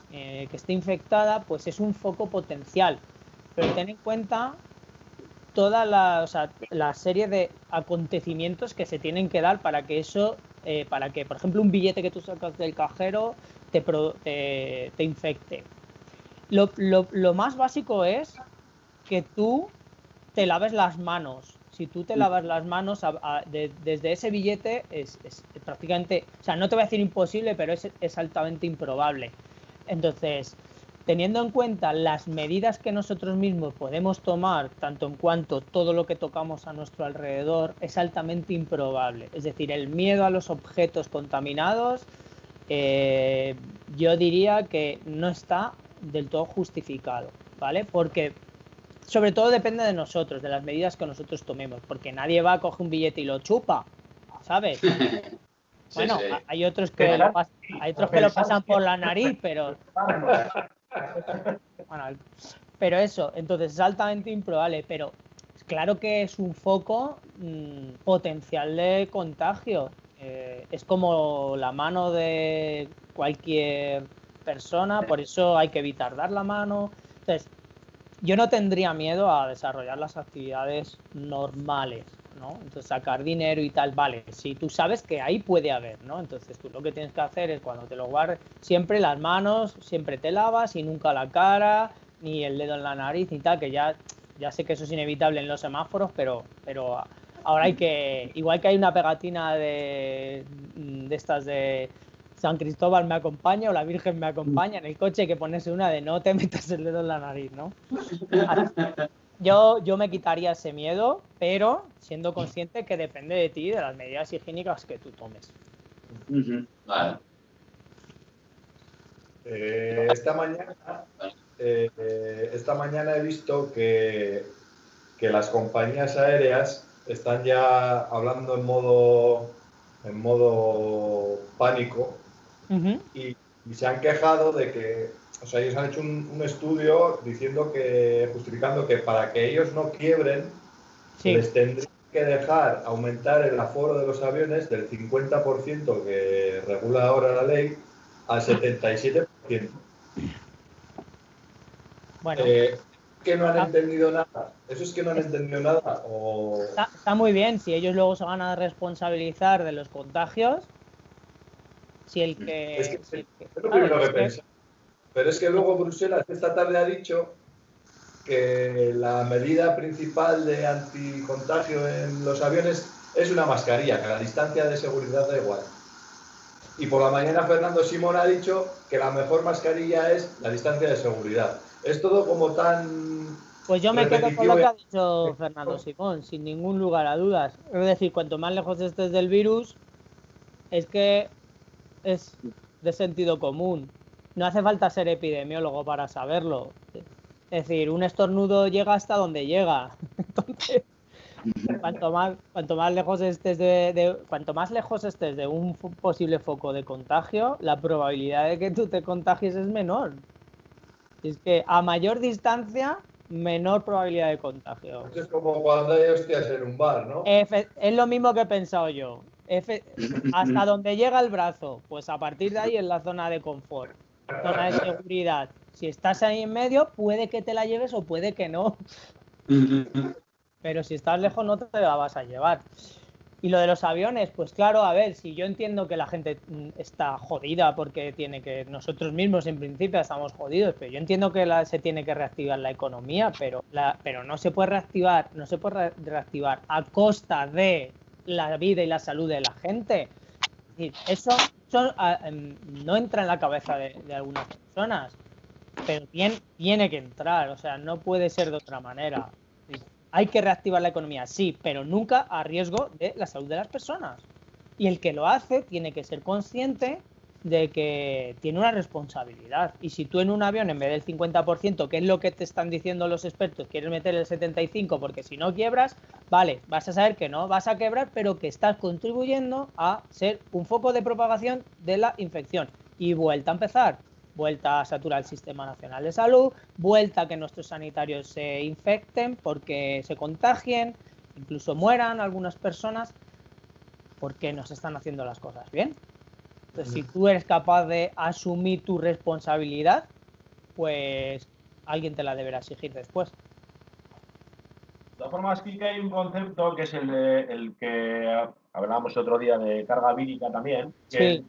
B: esté infectada, pues es un foco potencial. Pero ten en cuenta toda la serie de acontecimientos que se tienen que dar para que eso, para que, por ejemplo, un billete que tú sacas del cajero te infecte. Lo más básico es que tú te laves las manos. Si tú te lavas las manos desde ese billete es prácticamente, o sea, no te voy a decir imposible, pero es altamente improbable. Entonces, teniendo en cuenta las medidas que nosotros mismos podemos tomar, tanto en cuanto todo lo que tocamos a nuestro alrededor, es altamente improbable. Es decir, el miedo a los objetos contaminados, yo diría que no está del todo justificado, ¿vale? Porque sobre todo depende de nosotros, de las medidas que nosotros tomemos, porque nadie va a coger un billete y lo chupa, ¿sabes? Bueno, sí. Hay otros que lo pasan por la nariz, pero bueno, pero eso, entonces es altamente improbable, pero claro que es un foco potencial de contagio. Es como la mano de cualquier persona, por eso hay que evitar dar la mano. Entonces, yo no tendría miedo a desarrollar las actividades normales, ¿no? Entonces, sacar dinero y tal, vale, si tú sabes que ahí puede haber, ¿no? Entonces, tú lo que tienes que hacer es cuando te lo guardes, siempre las manos, siempre te lavas y nunca la cara, ni el dedo en la nariz, ni tal, que ya sé que eso es inevitable en los semáforos, pero ahora hay que, igual que hay una pegatina de estas de San Cristóbal me acompaña o la Virgen me acompaña, en el coche hay que ponerse una de no te metas el dedo en la nariz, ¿no? Yo me quitaría ese miedo, pero siendo consciente que depende de ti, de las medidas higiénicas que tú tomes.
D: Vale.
A: Esta mañana he visto que las compañías aéreas están ya hablando en modo pánico y se han quejado de que, o sea, ellos han hecho un estudio justificando que para que ellos no quiebren, sí, les tendría que dejar aumentar el aforo de los aviones del 50% que regula ahora la ley al 77%.
B: Bueno,
A: que no han entendido nada. Eso es que no han entendido nada. O...
B: Está muy bien si ellos luego se van a responsabilizar de los contagios. Si el que.
A: Es lo primero que pensé. Pero es que luego Bruselas esta tarde ha dicho que la medida principal de anticontagio en los aviones es una mascarilla, que la distancia de seguridad da igual. Y por la mañana Fernando Simón ha dicho que la mejor mascarilla es la distancia de seguridad. Es todo como tan...
B: Pues yo me quedo con lo que ha dicho Fernando Simón, sin ningún lugar a dudas. Es decir, cuanto más lejos estés del virus, es que es de sentido común. No hace falta ser epidemiólogo para saberlo. Es decir, un estornudo llega hasta donde llega. Entonces, cuanto más lejos estés cuanto más lejos estés de un posible foco de contagio, la probabilidad de que tú te contagies es menor. Es que a mayor distancia, menor probabilidad de contagio.
A: Es como cuando hay hostias en un bar, ¿no?
B: Es lo mismo que he pensado yo. Hasta donde llega el brazo, pues a partir de ahí es la zona de confort, zona de seguridad. Si estás ahí en medio, puede que te la lleves o puede que no. Pero si estás lejos no te la vas a llevar. Y lo de los aviones, pues claro, a ver, si yo entiendo que la gente está jodida porque nosotros mismos en principio estamos jodidos, pero yo entiendo que se tiene que reactivar la economía, pero no se puede reactivar, a costa de la vida y la salud de la gente. Es decir, eso no entra en la cabeza de algunas personas, pero tiene que entrar, o sea, no puede ser de otra manera. Hay que reactivar la economía, sí, pero nunca a riesgo de la salud de las personas. Y el que lo hace tiene que ser consciente de que tiene una responsabilidad. Y si tú en un avión, en vez del 50%, que es lo que te están diciendo los expertos, quieres meter el 75% porque si no quiebras, vale, vas a saber que no vas a quebrar, pero que estás contribuyendo a ser un foco de propagación de la infección. Y vuelta a empezar. Vuelta a saturar el Sistema Nacional de Salud, vuelta a que nuestros sanitarios se infecten porque se contagien, incluso mueran algunas personas, porque no se están haciendo las cosas bien. Entonces, si tú eres capaz de asumir tu responsabilidad, pues alguien te la deberá exigir después.
C: De todas formas, aquí hay un concepto que es el que hablábamos otro día de carga vírica también, que
B: Sí.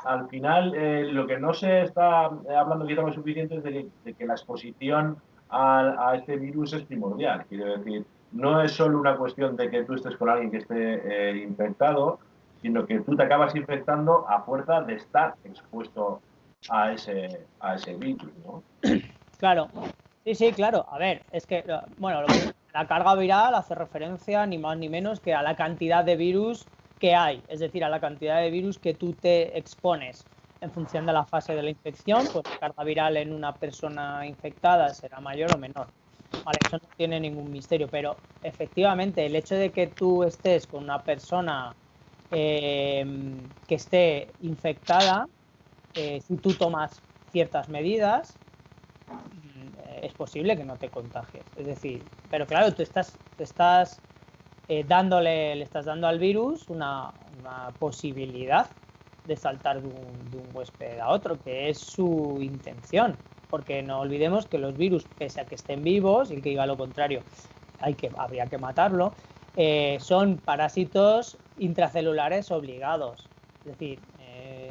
C: Al final lo que no se está hablando quizá lo suficiente es de que la exposición a este virus es primordial. Quiero decir, no es solo una cuestión de que tú estés con alguien que esté infectado, sino que tú te acabas infectando a fuerza de estar expuesto a ese virus, ¿no?
B: Claro. Sí, claro. A ver, es que, bueno, la carga viral hace referencia ni más ni menos que a la cantidad de virus que hay, es decir, a la cantidad de virus que tú te expones. En función de la fase de la infección, pues la carga viral en una persona infectada será mayor o menor. Vale, eso no tiene ningún misterio, pero efectivamente el hecho de que tú estés con una persona que esté infectada, si tú tomas ciertas medidas, es posible que no te contagies. Es decir, pero claro, tú le estás dando al virus una posibilidad de saltar de un huésped a otro, que es su intención. Porque no olvidemos que los virus, pese a que estén vivos, y el que diga lo contrario, habría que matarlo, son parásitos intracelulares obligados. Es decir,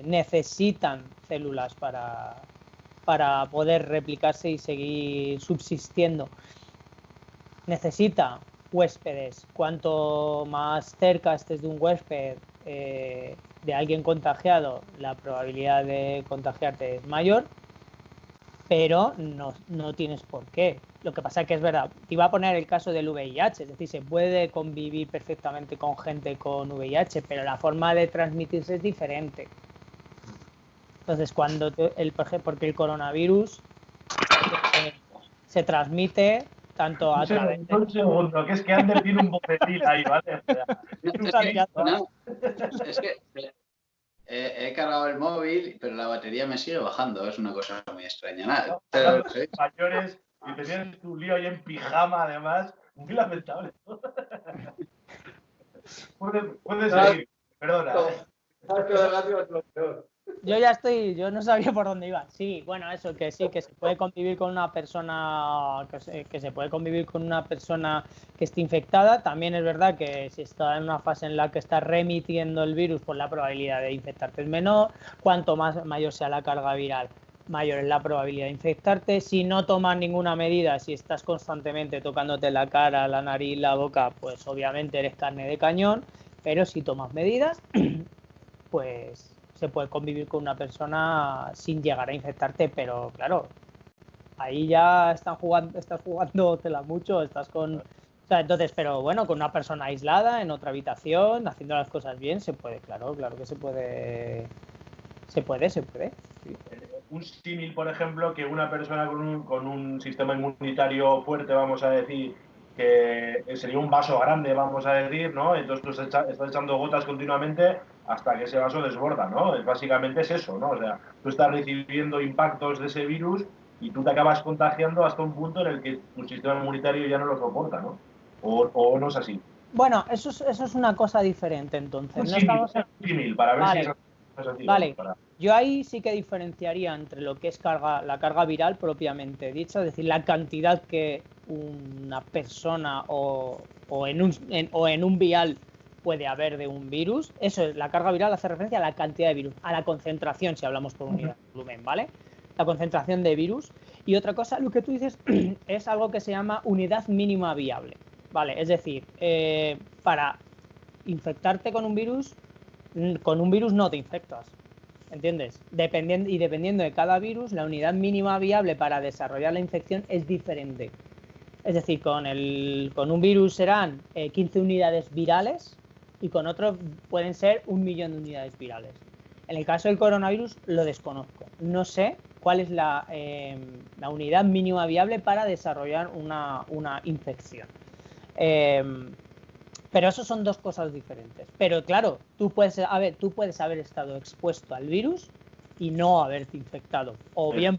B: necesitan células para poder replicarse y seguir subsistiendo. Necesita huéspedes. Cuanto más cerca estés de un huésped, de alguien contagiado, la probabilidad de contagiarte es mayor, pero no tienes por qué. Lo que pasa es que es verdad, te iba a poner el caso del VIH, es decir, se puede convivir perfectamente con gente con VIH, pero la forma de transmitirse es diferente. Entonces, porque el coronavirus se transmite tanto a través de...
C: Un segundo, que es que Ander tiene un bocetín ahí, ¿vale?
D: Es que he cargado el móvil, pero la batería me sigue bajando. Es una cosa muy extraña. Nada, pero,
C: mayores y tenías tu lío ahí en pijama, además. Muy lamentable. Puede seguir, perdona.
A: Es lo peor.
B: Yo no sabía por dónde iba. Sí, bueno, eso, que sí, que se puede convivir con una persona, que se puede convivir con una persona que esté infectada. También es verdad que si está en una fase en la que está remitiendo el virus, pues la probabilidad de infectarte es menor. Cuanto más mayor sea la carga viral, mayor es la probabilidad de infectarte. Si no tomas ninguna medida, si estás constantemente tocándote la cara, la nariz, la boca, pues obviamente eres carne de cañón. Pero si tomas medidas, pues se puede convivir con una persona sin llegar a infectarte, pero claro, ahí ya estás jugándotela mucho, estás con... O sea, entonces, pero bueno, con una persona aislada, en otra habitación, haciendo las cosas bien, se puede, claro que se puede. Se puede. Sí.
C: Un símil, por ejemplo, que una persona con un sistema inmunitario fuerte, vamos a decir, que sería un vaso grande, vamos a decir, ¿no? Entonces tú estás echando gotas continuamente hasta que ese vaso desborda, ¿no? Básicamente es eso, ¿no? O sea, tú estás recibiendo impactos de ese virus y tú te acabas contagiando hasta un punto en el que tu sistema inmunitario ya no lo soporta, ¿no? O no es así.
B: Bueno, eso es una cosa diferente, entonces.
C: Un
B: No estamos...
C: símil, para ver si
B: Vale,
C: es así.
B: vale.
C: Para...
B: Yo ahí sí que diferenciaría entre lo que es la carga viral propiamente dicha, es decir, la cantidad que una persona o en un vial puede haber de un virus. Eso es, la carga viral hace referencia a la cantidad de virus, a la concentración, si hablamos por unidad de volumen, ¿vale? La concentración de virus. Y otra cosa, lo que tú dices, es algo que se llama unidad mínima viable, ¿vale? Es decir, para infectarte con un virus no te infectas. ¿Entiendes? Dependiendo de cada virus, la unidad mínima viable para desarrollar la infección es diferente. Es decir, con un virus serán 15 unidades virales y con otro pueden ser 1 millón de unidades virales. En el caso del coronavirus lo desconozco. No sé cuál es la unidad mínima viable para desarrollar una infección. Pero eso son dos cosas diferentes. Pero claro, tú puedes haber estado expuesto al virus y no haberte infectado. O bien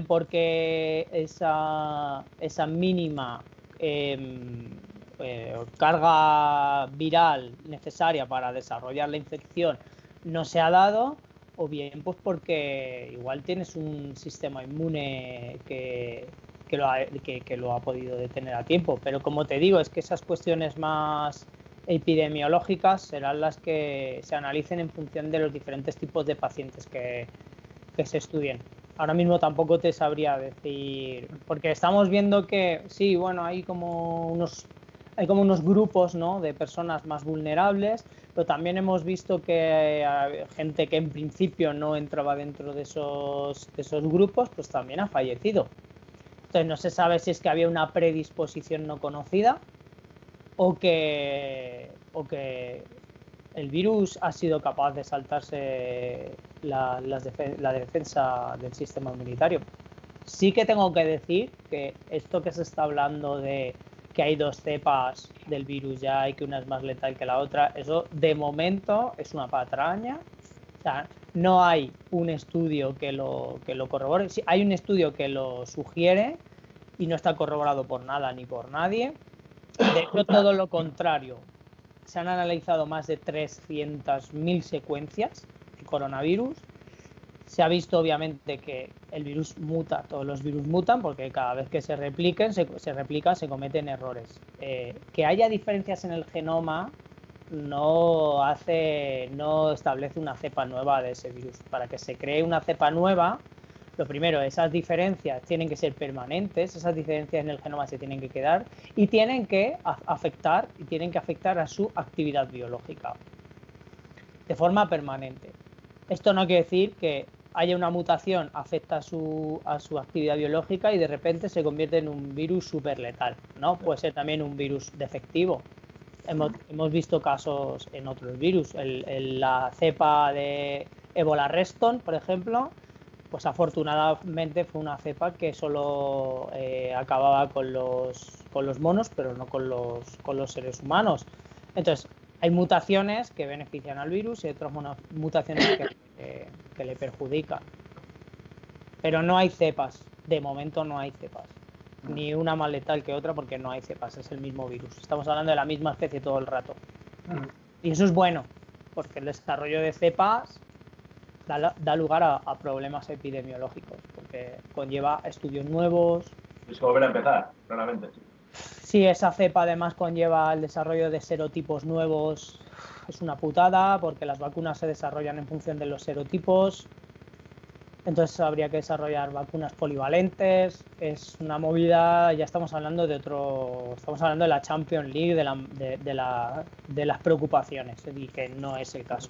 B: porque esa mínima carga viral necesaria para desarrollar la infección no se ha dado, o bien pues porque igual tienes un sistema inmune que lo ha podido detener a tiempo. Pero como te digo, es que esas cuestiones más epidemiológicas serán las que se analicen en función de los diferentes tipos de pacientes que se estudien. Ahora mismo tampoco te sabría decir, porque estamos viendo que sí, bueno, hay como unos grupos, ¿no?, de personas más vulnerables, pero también hemos visto que hay gente que en principio no entraba dentro de esos grupos, pues también ha fallecido. Entonces no se sabe si es que había una predisposición no conocida o que el virus ha sido capaz de saltarse la defensa del sistema inmunitario. Sí que tengo que decir que esto que se está hablando de que hay 2 cepas del virus ya y que una es más letal que la otra, eso de momento es una patraña. O sea, no hay un estudio que lo corrobore. Sí, hay un estudio que lo sugiere y no está corroborado por nada ni por nadie. De hecho, todo lo contrario. Se han analizado más de 300.000 secuencias de coronavirus. Se ha visto obviamente que el virus muta, todos los virus mutan porque cada vez que se replican se cometen errores. Que haya diferencias en el genoma no establece una cepa nueva de ese virus. Para que se cree una cepa nueva, lo primero, esas diferencias tienen que ser permanentes, esas diferencias en el genoma se tienen que quedar y tienen que afectar a su actividad biológica de forma permanente. Esto no quiere decir que haya una mutación, afecta a su actividad biológica y de repente se convierte en un virus súper letal, ¿no? Puede ser también un virus defectivo. Hemos visto casos en otros virus. La cepa de Ebola Reston, por ejemplo, pues afortunadamente fue una cepa que solo acababa con los monos, pero no con los seres humanos. Entonces, hay mutaciones que benefician al virus y otras mutaciones que le perjudican. Pero no hay cepas. De momento no hay cepas. ni una más letal que otra porque no hay cepas, es el mismo virus. Estamos hablando de la misma especie todo el rato. Y eso es bueno, porque el desarrollo de cepas da lugar a problemas epidemiológicos, porque conlleva estudios nuevos.
C: Es volver a empezar, claramente.
B: Si esa cepa además conlleva el desarrollo de serotipos nuevos, es una putada, porque las vacunas se desarrollan en función de los serotipos. Entonces habría que desarrollar vacunas polivalentes. Es una movida, ya estamos hablando de la Champions League de las preocupaciones, y que no es el caso.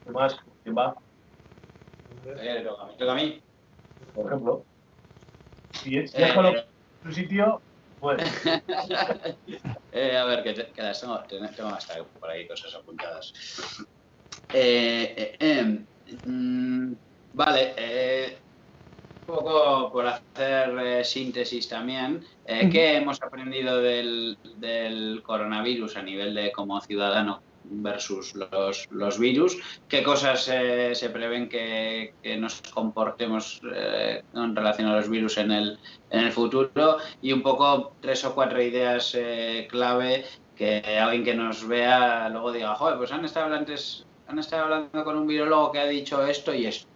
C: ¿Qué más? ¿Quién va?
D: Toca a mí.
C: Por ejemplo. Si déjalo en su sitio, pues.
D: A ver, que las tengo hasta por ahí cosas apuntadas. Vale, un poco por hacer síntesis también, ¿qué hemos aprendido del coronavirus a nivel de como ciudadano versus los virus? ¿Qué cosas se prevén que nos comportemos en relación a los virus en el futuro? Y un poco 3 o 4 ideas clave que alguien que nos vea luego diga, joder, pues han estado hablando con un virólogo que ha dicho esto y esto.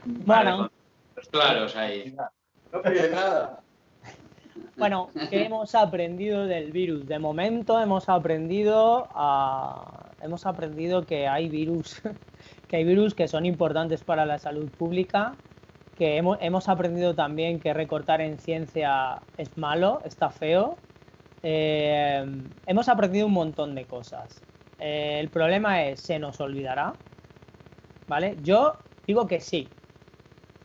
B: Bueno,
D: vale, claros ahí.
A: No pide nada.
B: Bueno, ¿qué hemos aprendido del virus? De momento hemos aprendido que hay virus que son importantes para la salud pública, que hemos aprendido también que recortar en ciencia es malo, está feo. Hemos aprendido un montón de cosas. El problema es, ¿se nos olvidará? ¿Vale? Yo digo que sí.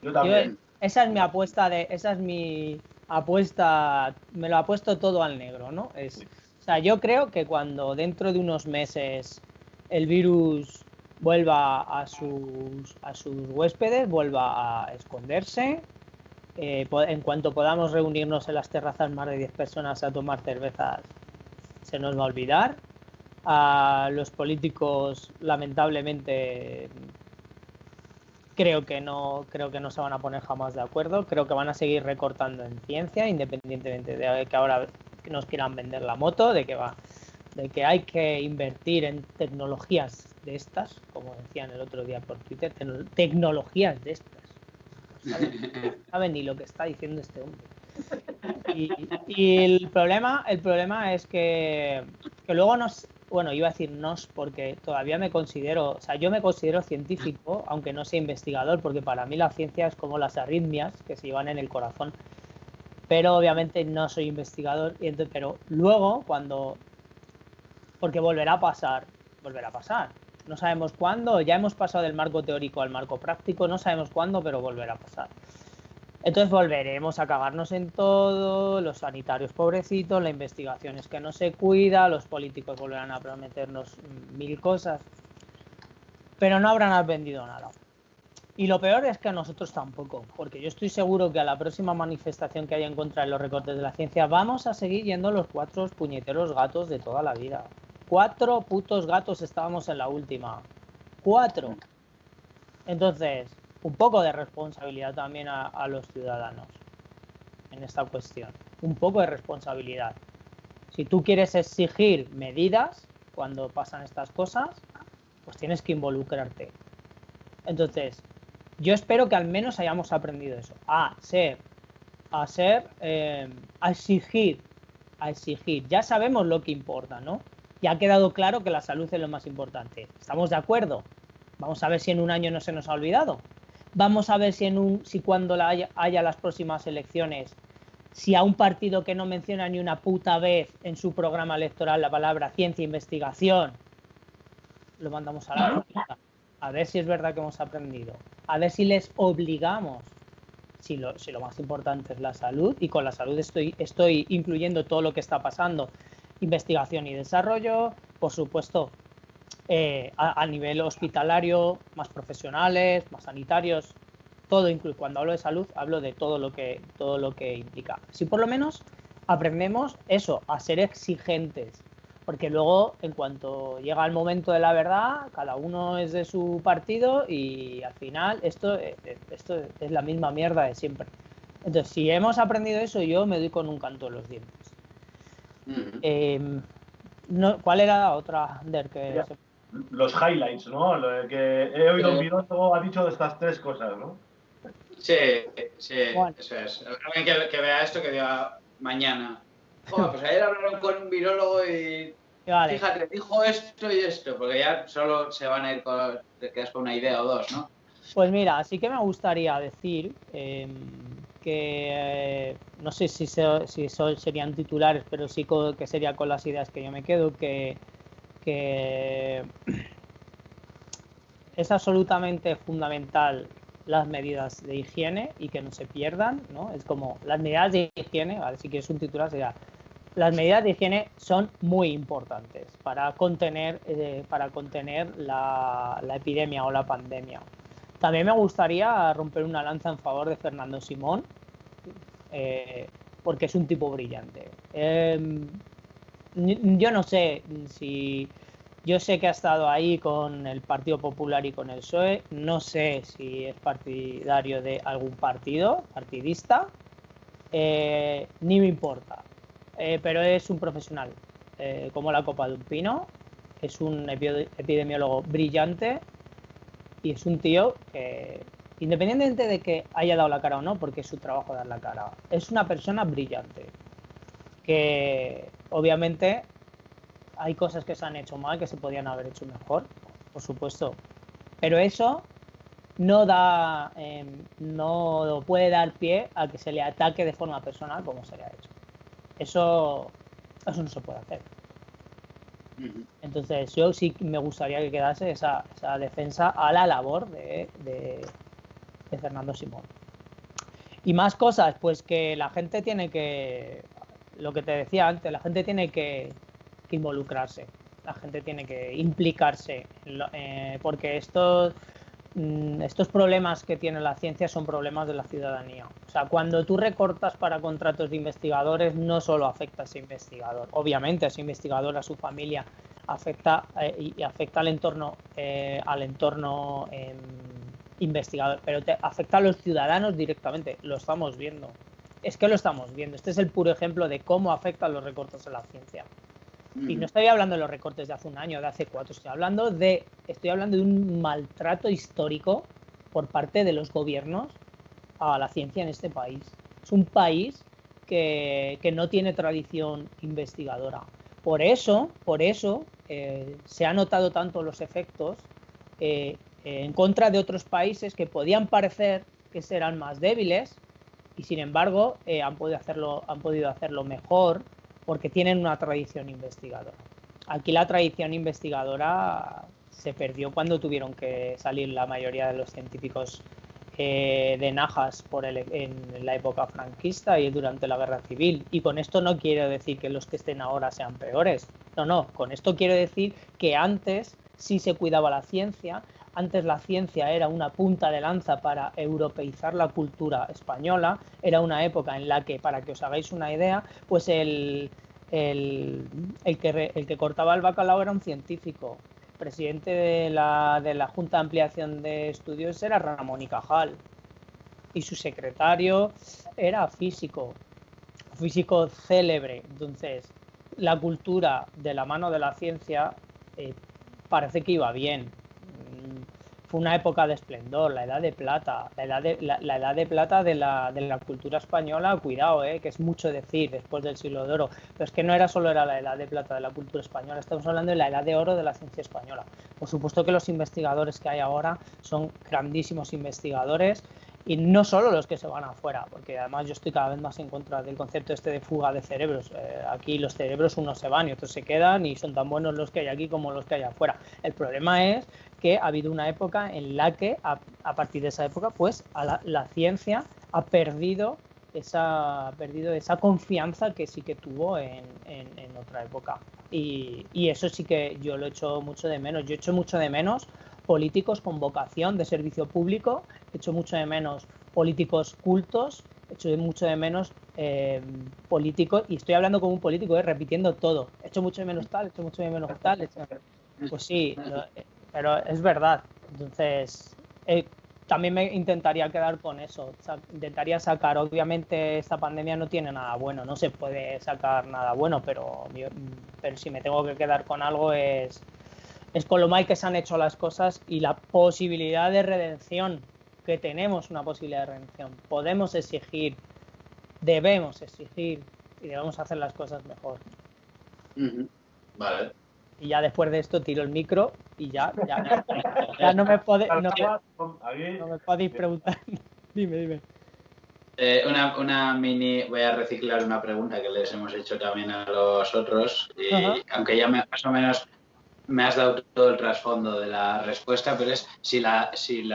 C: Yo también.
B: Esa es mi apuesta, me lo apuesto todo al negro, ¿no? O sea, yo creo que cuando dentro de unos meses el virus vuelva a sus huéspedes, vuelva a esconderse, en cuanto podamos reunirnos en las terrazas más de 10 personas a tomar cervezas, se nos va a olvidar. A los políticos, lamentablemente, creo que no se van a poner jamás de acuerdo. Creo que van a seguir recortando en ciencia, independientemente de que ahora nos quieran vender la moto, de que hay que invertir en tecnologías de estas, como decían el otro día por Twitter, tecnologías de estas. No saben ni lo que está diciendo este hombre. Y el problema es que luego iba a decir porque todavía yo me considero científico, aunque no sea investigador, porque para mí la ciencia es como las arritmias que se llevan en el corazón, pero obviamente no soy investigador, pero luego porque volverá a pasar, no sabemos cuándo, ya hemos pasado del marco teórico al marco práctico, no sabemos cuándo, pero volverá a pasar. Entonces volveremos a cagarnos en todo, los sanitarios pobrecitos, la investigación es que no se cuida, los políticos volverán a prometernos 1000 cosas, pero no habrán aprendido nada. Y lo peor es que a nosotros tampoco, porque yo estoy seguro que a la próxima manifestación que haya en contra de los recortes de la ciencia vamos a seguir yendo los 4 puñeteros gatos de toda la vida. 4 putos gatos estábamos en la última. 4. Entonces, un poco de responsabilidad también a los ciudadanos en esta cuestión. Un poco de responsabilidad. Si tú quieres exigir medidas cuando pasan estas cosas, pues tienes que involucrarte. Entonces, yo espero que al menos hayamos aprendido eso. A exigir. Ya sabemos lo que importa, ¿no? Ya ha quedado claro que la salud es lo más importante. ¿Estamos de acuerdo? Vamos a ver si en un año no se nos ha olvidado. Vamos a ver si cuando haya las próximas elecciones, si a un partido que no menciona ni una puta vez en su programa electoral la palabra ciencia e investigación, lo mandamos a la puta. A ver si es verdad que hemos aprendido. A ver si les obligamos. Si lo más importante es la salud, y con la salud estoy incluyendo todo lo que está pasando. Investigación y desarrollo, por supuesto, a nivel hospitalario, más profesionales, más sanitarios, todo incluye. Cuando hablo de salud, hablo de todo lo que implica. Si por lo menos aprendemos eso, a ser exigentes, Porque luego, en cuanto llega el momento de la verdad, cada uno es de su partido y al final esto es la misma mierda de siempre. Entonces, si hemos aprendido eso, yo me doy con un canto en los dientes. ¿Cuál era la otra, Ander?
C: Los highlights, ¿no? Lo que he oído un virólogo ha dicho de estas 3 cosas, ¿no?
D: Sí, bueno. Eso es. Alguien que vea esto, que diga mañana. Pues ayer hablaron con un virólogo y vale. Fíjate, dijo esto y esto, porque ya solo se van a ir te quedas con una idea o dos, ¿no?
B: Pues mira, sí que me gustaría decir que no sé si serían titulares, pero sí que sería con las ideas que yo me quedo, que es absolutamente fundamental las medidas de higiene y que no se pierdan, ¿no? Es como las medidas de higiene, ¿vale? Si quieres un titular sería: las medidas de higiene son muy importantes para contener la epidemia o la pandemia. También me gustaría romper una lanza en favor de Fernando Simón, porque es un tipo brillante. Yo no sé si... Yo sé que ha estado ahí con el Partido Popular y con el PSOE. No sé si es partidario de algún partidista. Ni me importa. Pero es un profesional como la copa de un pino. Es un epidemiólogo brillante. Y es un tío que, independientemente de que haya dado la cara o no, porque es su trabajo dar la cara, es una persona brillante. Que obviamente hay cosas que se han hecho mal, que se podían haber hecho mejor, por supuesto. Pero eso no puede dar pie a que se le ataque de forma personal como se le ha hecho. Eso no se puede hacer. Entonces yo sí me gustaría que quedase esa defensa a la labor de Fernando Simón. Y más cosas, pues que la gente tiene que, lo que te decía antes, la gente tiene que involucrarse, la gente tiene que implicarse, porque estos problemas que tiene la ciencia son problemas de la ciudadanía. O sea, cuando tú recortas para contratos de investigadores, no solo afecta a ese investigador, obviamente a ese investigador, a su familia, afecta y afecta al entorno investigador, pero afecta a los ciudadanos directamente. Lo estamos viendo. Es que lo estamos viendo. Este es el puro ejemplo de cómo afectan los recortes en la ciencia. Y no estoy hablando de los recortes de hace un año, de hace 4, estoy hablando de un maltrato histórico por parte de los gobiernos a la ciencia en este país. Es un país que no tiene tradición investigadora. Por eso se han notado tanto los efectos en contra de otros países que podían parecer que serán más débiles y sin embargo han podido hacerlo mejor, porque tienen una tradición investigadora. Aquí la tradición investigadora se perdió cuando tuvieron que salir la mayoría de los científicos de Najas en la época franquista y durante la Guerra Civil. Y con esto no quiero decir que los que estén ahora sean peores. No, con esto quiero decir que antes sí se cuidaba la ciencia. Antes la ciencia era una punta de lanza para europeizar la cultura española. Era una época en la que, para que os hagáis una idea, pues el que cortaba el bacalao era un científico. El presidente de la Junta de Ampliación de Estudios era Ramón y Cajal. Y su secretario era físico célebre. Entonces, la cultura de la mano de la ciencia parece que iba bien. Fue una época de esplendor, la edad de plata, la edad de plata de la cultura española. Cuidado, que es mucho decir después del siglo de oro, pero es que no solo era la edad de plata de la cultura española, estamos hablando de la edad de oro de la ciencia española. Por supuesto que los investigadores que hay ahora son grandísimos investigadores, y no solo los que se van afuera, porque además yo estoy cada vez más en contra del concepto de fuga de cerebros. Aquí los cerebros unos se van y otros se quedan, y son tan buenos los que hay aquí como los que hay afuera. El problema es que ha habido una época en la que a partir de esa época pues la ciencia ha perdido esa confianza que sí que tuvo en otra época, y eso sí que yo lo echo mucho de menos. Yo echo mucho de menos políticos con vocación de servicio público, echo mucho de menos políticos cultos, echo mucho de menos políticos, y estoy hablando como un político, repitiendo todo. Echo mucho de menos tal, echo mucho de menos tal. Pues sí, pero es verdad. Entonces, también me intentaría quedar con eso. Intentaría sacar, obviamente esta pandemia no tiene nada bueno, no se puede sacar nada bueno, pero si me tengo que quedar con algo es con lo mal que se han hecho las cosas y la posibilidad de redención, que tenemos una posibilidad de redención. Podemos exigir, debemos exigir y debemos hacer las cosas mejor.
D: Vale.
B: Y ya después de esto tiro el micro y ya no me podéis preguntar. Dime.
D: Una mini, voy a reciclar una pregunta que les hemos hecho también a los otros, y aunque ya más o menos me has dado todo el trasfondo de la respuesta, pero es si la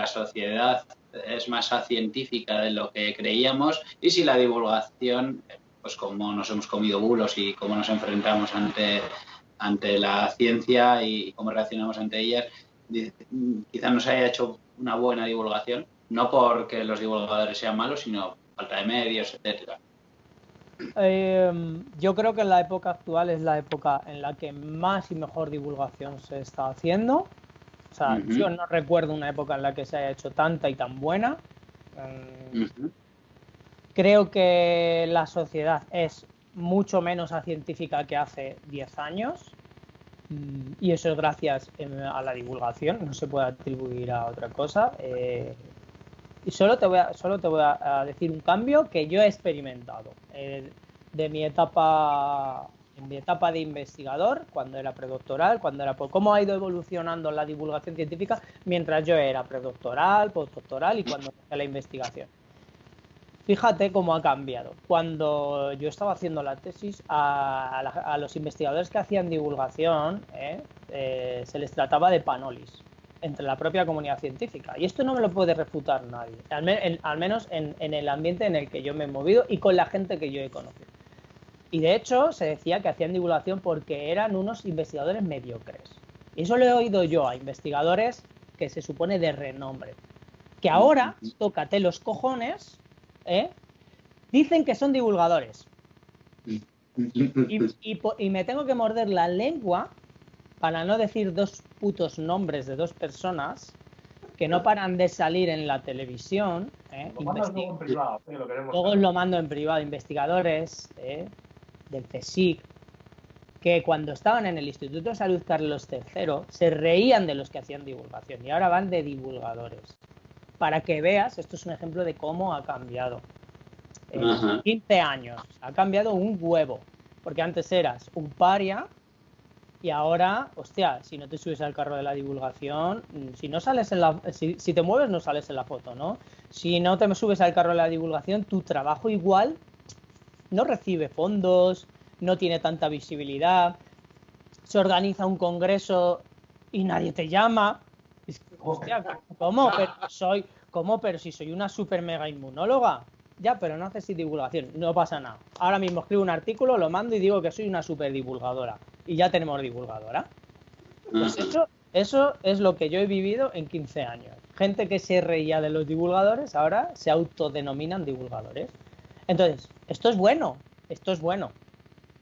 D: sociedad es más científica de lo que creíamos y si la divulgación, pues como nos hemos comido bulos y cómo nos enfrentamos ante la ciencia y cómo reaccionamos ante ellas, quizás nos haya hecho una buena divulgación, no porque los divulgadores sean malos, sino falta de medios, etcétera.
B: Yo creo que en la época actual es la época en la que más y mejor divulgación se está haciendo. O sea, yo no recuerdo una época en la que se haya hecho tanta y tan buena. Creo que la sociedad es mucho menos científica que hace 10 años. Y eso es gracias a la divulgación, no se puede atribuir a otra cosa. Y solo te voy a decir un cambio que yo he experimentado en mi etapa de investigador, cuando era predoctoral, cómo ha ido evolucionando la divulgación científica mientras yo era predoctoral, postdoctoral y cuando empecé la investigación. Fíjate cómo ha cambiado. Cuando yo estaba haciendo la tesis, a los investigadores que hacían divulgación se les trataba de panolis entre la propia comunidad científica. Y esto no me lo puede refutar nadie, al menos en el ambiente en el que yo me he movido y con la gente que yo he conocido. Y de hecho se decía que hacían divulgación porque eran unos investigadores mediocres. Y eso lo he oído yo a investigadores que se supone de renombre. Que ahora, tócate los cojones, dicen que son divulgadores. Y me tengo que morder la lengua para no decir dos putos nombres de dos personas que no paran de salir en la televisión.
C: Lo mandas luego en privado, lo queremos
B: luego
C: saber.
B: lo mando en privado. Investigadores del CSIC que cuando estaban en el Instituto de Salud Carlos III se reían de los que hacían divulgación y ahora van de divulgadores. Para que veas, esto es un ejemplo de cómo ha cambiado. En 15 años ha cambiado un huevo, porque antes eras un paria y ahora, hostia, si no te subes al carro de la divulgación, si no sales si te mueves no sales en la foto, ¿no? Si no te subes al carro de la divulgación, tu trabajo igual no recibe fondos, no tiene tanta visibilidad, se organiza un congreso y nadie te llama. Hostia, ¿cómo? Pero si soy una super mega inmunóloga. Ya, pero no haces divulgación, no pasa nada. Ahora mismo escribo un artículo, lo mando y digo que soy una super divulgadora. Y ya tenemos divulgadora. Pues eso es lo que yo he vivido en 15 años. Gente que se reía de los divulgadores ahora se autodenominan divulgadores. Entonces, esto es bueno,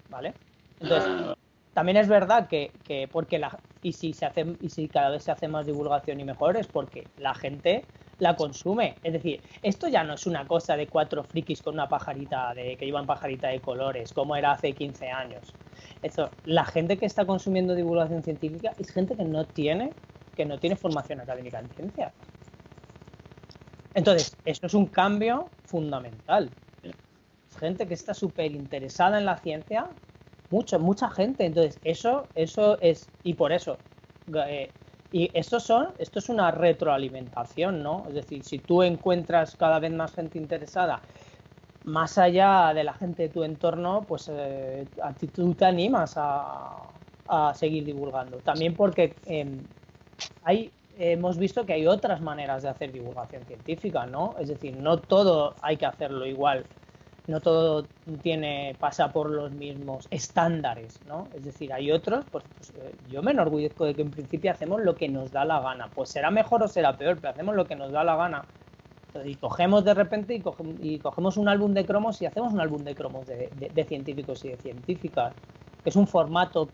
B: ¿vale? Entonces, también es verdad que porque si cada vez se hace más divulgación y mejor es porque la gente la consume. Es decir, esto ya no es una cosa de 4 frikis con una pajarita que llevan pajarita de colores, como era hace 15 años. La gente que está consumiendo divulgación científica es gente que no tiene formación académica en ciencia. Entonces, esto es un cambio fundamental. Es gente que está súper interesada en la ciencia, mucha gente. Entonces, eso es, y por eso, y esto es una retroalimentación, ¿no? Es decir, si tú encuentras cada vez más gente interesada, más allá de la gente de tu entorno, pues tú te animas a seguir divulgando. También porque hemos visto que hay otras maneras de hacer divulgación científica, ¿no? Es decir, no todo hay que hacerlo igual. No todo pasa por los mismos estándares, ¿no? Es decir, hay otros, pues yo me enorgullezco de que en principio hacemos lo que nos da la gana. Pues será mejor o será peor, pero hacemos lo que nos da la gana. Y cogemos de repente y cogemos un álbum de cromos y hacemos un álbum de cromos de científicos y de científicas. Que es un formato.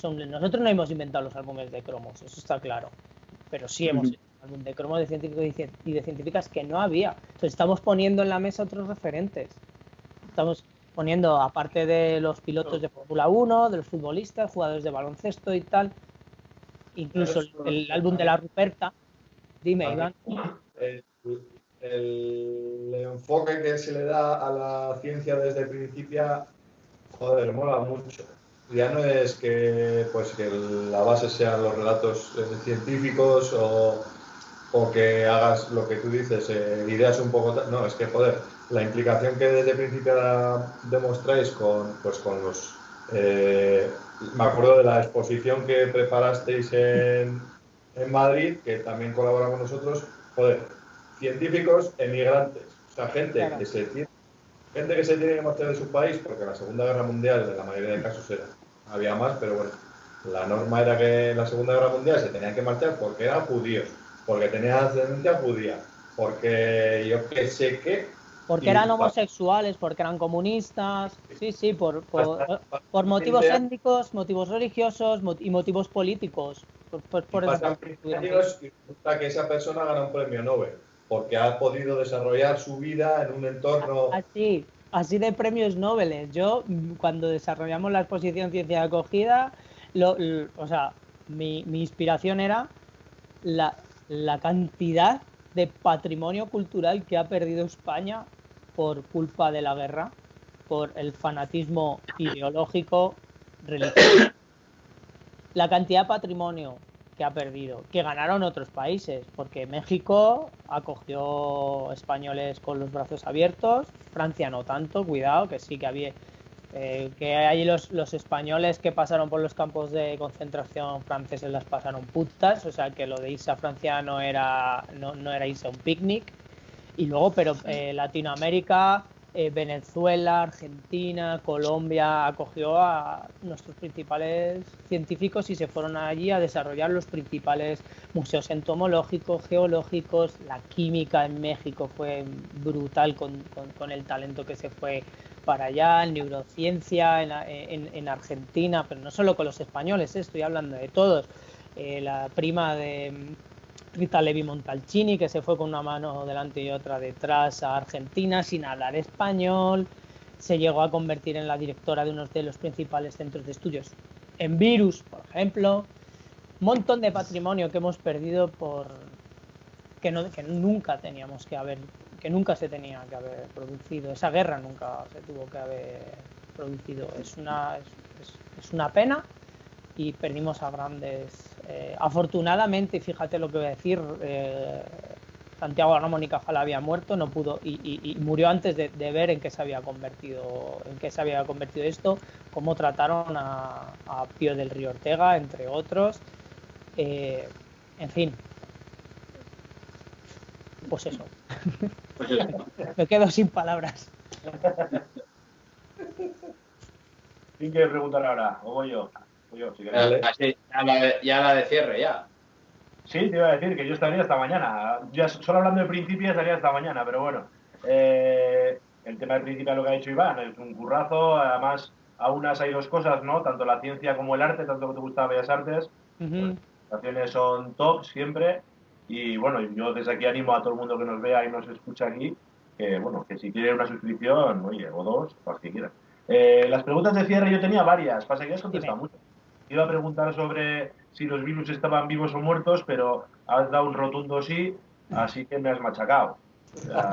B: Nosotros no hemos inventado los álbumes de cromos, eso está claro. Pero sí hemos hecho un álbum de cromos de científicos y de científicas que no había. Entonces estamos poniendo en la mesa otros referentes. Estamos poniendo, aparte de los pilotos de Fórmula 1, de los futbolistas, jugadores de baloncesto y tal, incluso el álbum de la Ruperta. Dime, Iván.
A: El enfoque que se le da a la ciencia desde el principio, joder, mola mucho. Ya no es que la base sean los relatos científicos o que hagas lo que tú dices, ideas un poco... No, es que, joder, la implicación que desde el principio demostráis con los... me acuerdo de la exposición que preparasteis en Madrid, que también colaboramos nosotros, joder, científicos emigrantes, o sea, gente que se tiene que marchar de su país, porque en la Segunda Guerra Mundial, en la mayoría de casos había más, pero bueno, la norma era que en la Segunda Guerra Mundial se tenían que marchar porque eran judíos, porque tenían ascendencia judía, porque yo qué sé qué.
B: Porque eran homosexuales, porque eran comunistas, sí, por motivos étnicos, motivos religiosos y motivos políticos. Por eso.
A: Pasan 20 años y resulta que esa persona gana un premio Nobel, porque ha podido desarrollar su vida en un entorno...
B: Así de premios Nobel. Yo, cuando desarrollamos la exposición Ciencia de Acogida, mi inspiración era la cantidad de patrimonio cultural que ha perdido España por culpa de la guerra, por el fanatismo ideológico, religioso. La cantidad de patrimonio que ha perdido, que ganaron otros países, porque México acogió españoles con los brazos abiertos, Francia no tanto, cuidado, que sí que había... que ahí los españoles que pasaron por los campos de concentración franceses las pasaron putas, o sea que lo de irse a Francia no era irse a un picnic. Y luego, pero Latinoamérica, Venezuela, Argentina, Colombia acogió a nuestros principales científicos y se fueron allí a desarrollar los principales museos entomológicos, geológicos. La química en México fue brutal con el talento que se fue para allá, neurociencia en Argentina, pero no solo con los españoles, estoy hablando de todos. La prima de Rita Levi Montalcini, que se fue con una mano delante y otra detrás a Argentina sin hablar español, se llegó a convertir en la directora de uno de los principales centros de estudios en virus, por ejemplo. Un montón de patrimonio que hemos perdido que nunca teníamos que haber, que nunca se tenía que haber producido. Esa guerra nunca se tuvo que haber producido. Es una pena y perdimos a grandes... afortunadamente, fíjate lo que voy a decir, Santiago Ramón y Cajal había muerto, no pudo y murió antes de ver en qué se había convertido esto, cómo trataron a Pío del Río Ortega, entre otros. En fin, pues eso. Me quedo sin palabras.
C: ¿Quién quiere preguntar ahora? ¿O voy yo? Si
D: ya la de cierre, ya.
C: Sí, te iba a decir que yo estaría hasta mañana. Ya solo hablando de Principia estaría hasta mañana, pero bueno. El tema de Principia, lo que ha dicho Iván, es un currazo. Además, a unas hay dos cosas, ¿no? Tanto la ciencia como el arte, tanto que te gusta Bellas Artes. Pues, las acciones son top siempre. Y bueno, yo desde aquí animo a todo el mundo que nos vea y nos escucha aquí, que bueno, que si quiere una suscripción, oye, o dos, las que quieran. Las preguntas de cierre yo tenía varias, pasa que has contestado mucho. Iba a preguntar sobre si los virus estaban vivos o muertos, pero has dado un rotundo sí, así que me has machacado.
B: O sea...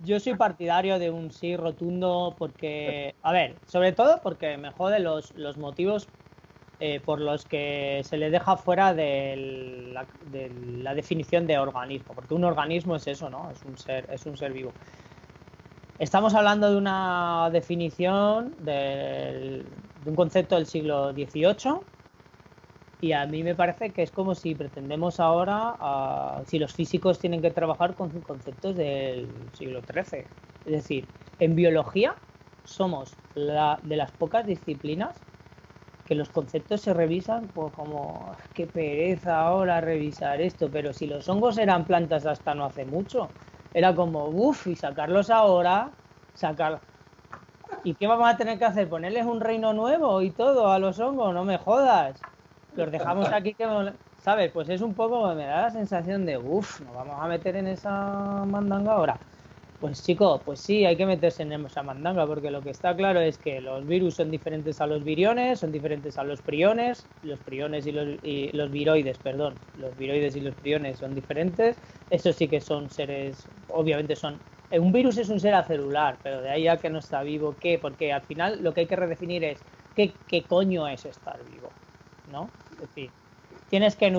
B: Yo soy partidario de un sí rotundo porque, a ver, sobre todo porque me jode los motivos por los que se le deja fuera de la definición de organismo, porque un organismo es eso, ¿no? Es un ser vivo. Estamos hablando de una definición de un concepto del siglo XVIII y a mí me parece que es como si pretendemos ahora, si los físicos tienen que trabajar con conceptos del siglo XIII. Es decir, en biología somos de las pocas disciplinas que los conceptos se revisan pues como qué pereza ahora revisar esto, pero si los hongos eran plantas hasta no hace mucho, Era como, uff, y sacarlos ahora, sacar... ¿Y qué vamos a tener que hacer? ¿Ponerles un reino nuevo y todo a los hongos? No me jodas. Los dejamos aquí que... ¿Sabes? Pues es un poco, me da la sensación de, uff, nos vamos a meter en esa mandanga ahora. Pues chico, pues sí, hay que meterse en esa mandanga, porque lo que está claro es que los virus son diferentes a los viriones, son diferentes a los priones y los viroides, perdón. Los viroides y los priones son diferentes. Estos sí que son seres, obviamente son... Un virus es un ser acelular, pero de ahí a que no está vivo, ¿qué? Porque al final lo que hay que redefinir es qué coño es estar vivo, ¿no? Es decir, tienes que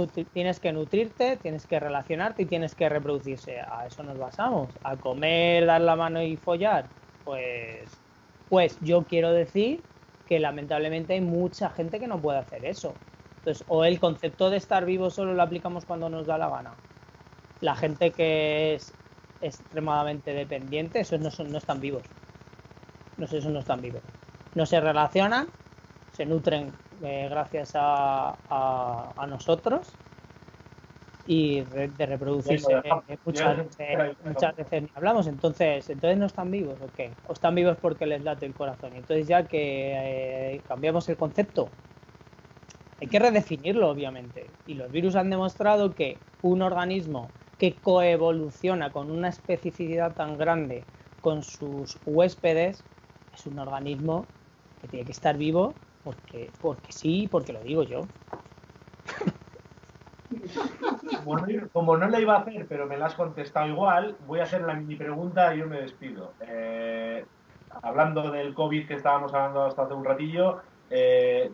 B: nutrirte, tienes que relacionarte y tienes que reproducirse. A eso nos basamos. A comer, dar la mano y follar. Pues yo quiero decir que lamentablemente hay mucha gente que no puede hacer eso. Entonces, o el concepto de estar vivo solo lo aplicamos cuando nos da la gana. La gente que es extremadamente dependiente, esos no están vivos. Esos no están vivos. No se relacionan, se nutren gracias a nosotros y de reproducirse muchas veces ni hablamos. Entonces no están vivos, ¿o qué? O están vivos porque les late el corazón. Y entonces ya que cambiamos el concepto, hay que redefinirlo, obviamente. Y los virus han demostrado que un organismo que coevoluciona con una especificidad tan grande con sus huéspedes es un organismo que tiene que estar vivo porque sí, porque lo digo yo.
C: Como no la iba a hacer, pero me la has contestado igual, voy a hacer la mini pregunta y yo me despido. Hablando del COVID que estábamos hablando hasta hace un ratillo,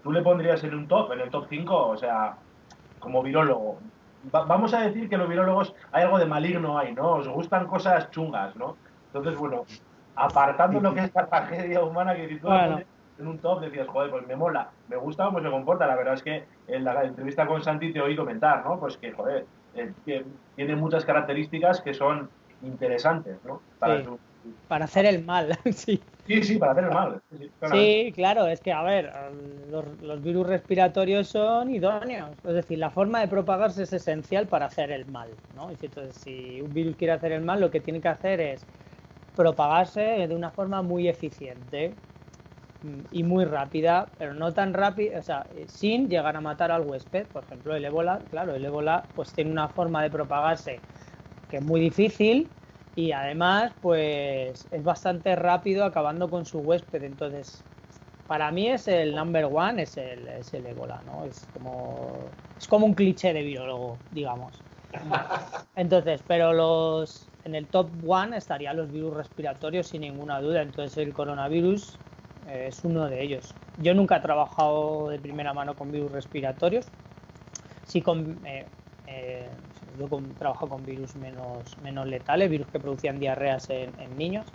C: ¿tú le pondrías en el top 5? O sea, como virólogo. Vamos a decir que los virólogos hay algo de maligno ahí, ¿no? Os gustan cosas chungas, ¿no? Entonces, bueno, apartando lo que es la tragedia humana, que si tú la pondrías en un top decías, joder, pues me mola, me gusta cómo se comporta. La verdad es que en la entrevista con Santi te oí comentar, ¿no? Pues que, joder, que tiene muchas características que son interesantes, ¿no?
B: Para hacer el mal, sí.
C: Sí, para hacer el mal.
B: Sí, claro, es que, a ver, los virus respiratorios son idóneos. Es decir, la forma de propagarse es esencial para hacer el mal, ¿no? Entonces, si un virus quiere hacer el mal, lo que tiene que hacer es propagarse de una forma muy eficiente y muy rápida, pero no tan rápida, o sea, sin llegar a matar al huésped. Por ejemplo, el ébola, claro, el ébola pues tiene una forma de propagarse que es muy difícil y además pues es bastante rápido acabando con su huésped. Entonces, para mí es el number one, es el ébola, ¿no? Es como un cliché de biólogo, digamos. Entonces, pero en el top one estarían los virus respiratorios sin ninguna duda. Entonces el coronavirus es uno de ellos. Yo nunca he trabajado de primera mano con virus respiratorios. Sí yo trabajo con virus menos letales, virus que producían diarreas en niños.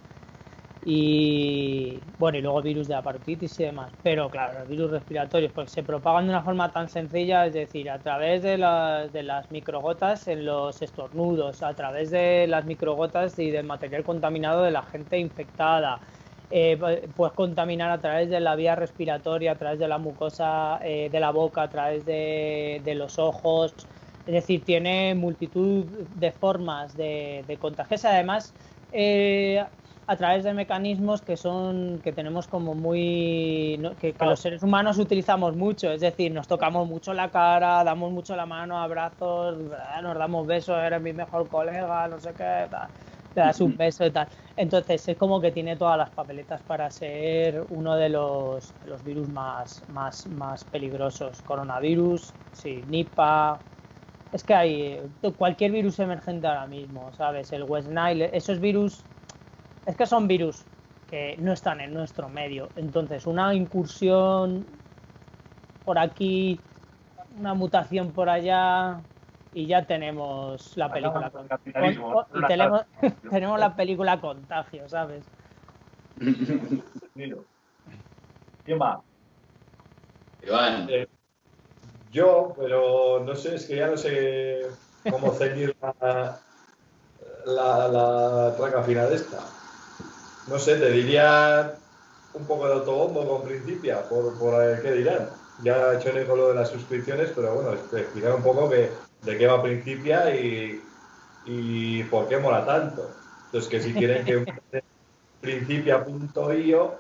B: Y bueno, y luego virus de la parotitis y demás. Pero claro, los virus respiratorios pues se propagan de una forma tan sencilla, es decir, a través de las microgotas en los estornudos, a través de las microgotas y del material contaminado de la gente infectada. Puedes contaminar a través de la vía respiratoria, a través de la mucosa de la boca, a través de los ojos. Es decir, tiene multitud de formas de contagiarse. Además, a través de mecanismos que tenemos como muy... ¿no? que los seres humanos utilizamos mucho. Es decir, nos tocamos mucho la cara, damos mucho la mano, abrazos, nos damos besos, eres mi mejor colega, no sé qué, tal. Te das un beso y tal. Entonces es como que tiene todas las papeletas para ser uno de los virus más peligrosos. Coronavirus, sí, Nipah. Es que hay cualquier virus emergente ahora mismo, ¿sabes? El West Nile, esos virus, es que son virus que no están en nuestro medio. Entonces una incursión por aquí, una mutación por allá... y ya tenemos la película y tenemos la película Contagio, ¿sabes?
C: ¿Quién va?
D: Iván.
A: Yo, pero no sé, es que ya no sé cómo ceñir la traca final esta. No sé, te diría un poco de autobombo con Principia, por qué dirán. Ya he hecho con lo de las suscripciones, pero bueno, explicar un poco de qué va Principia y por qué mola tanto. Entonces, que si quieren que principia.io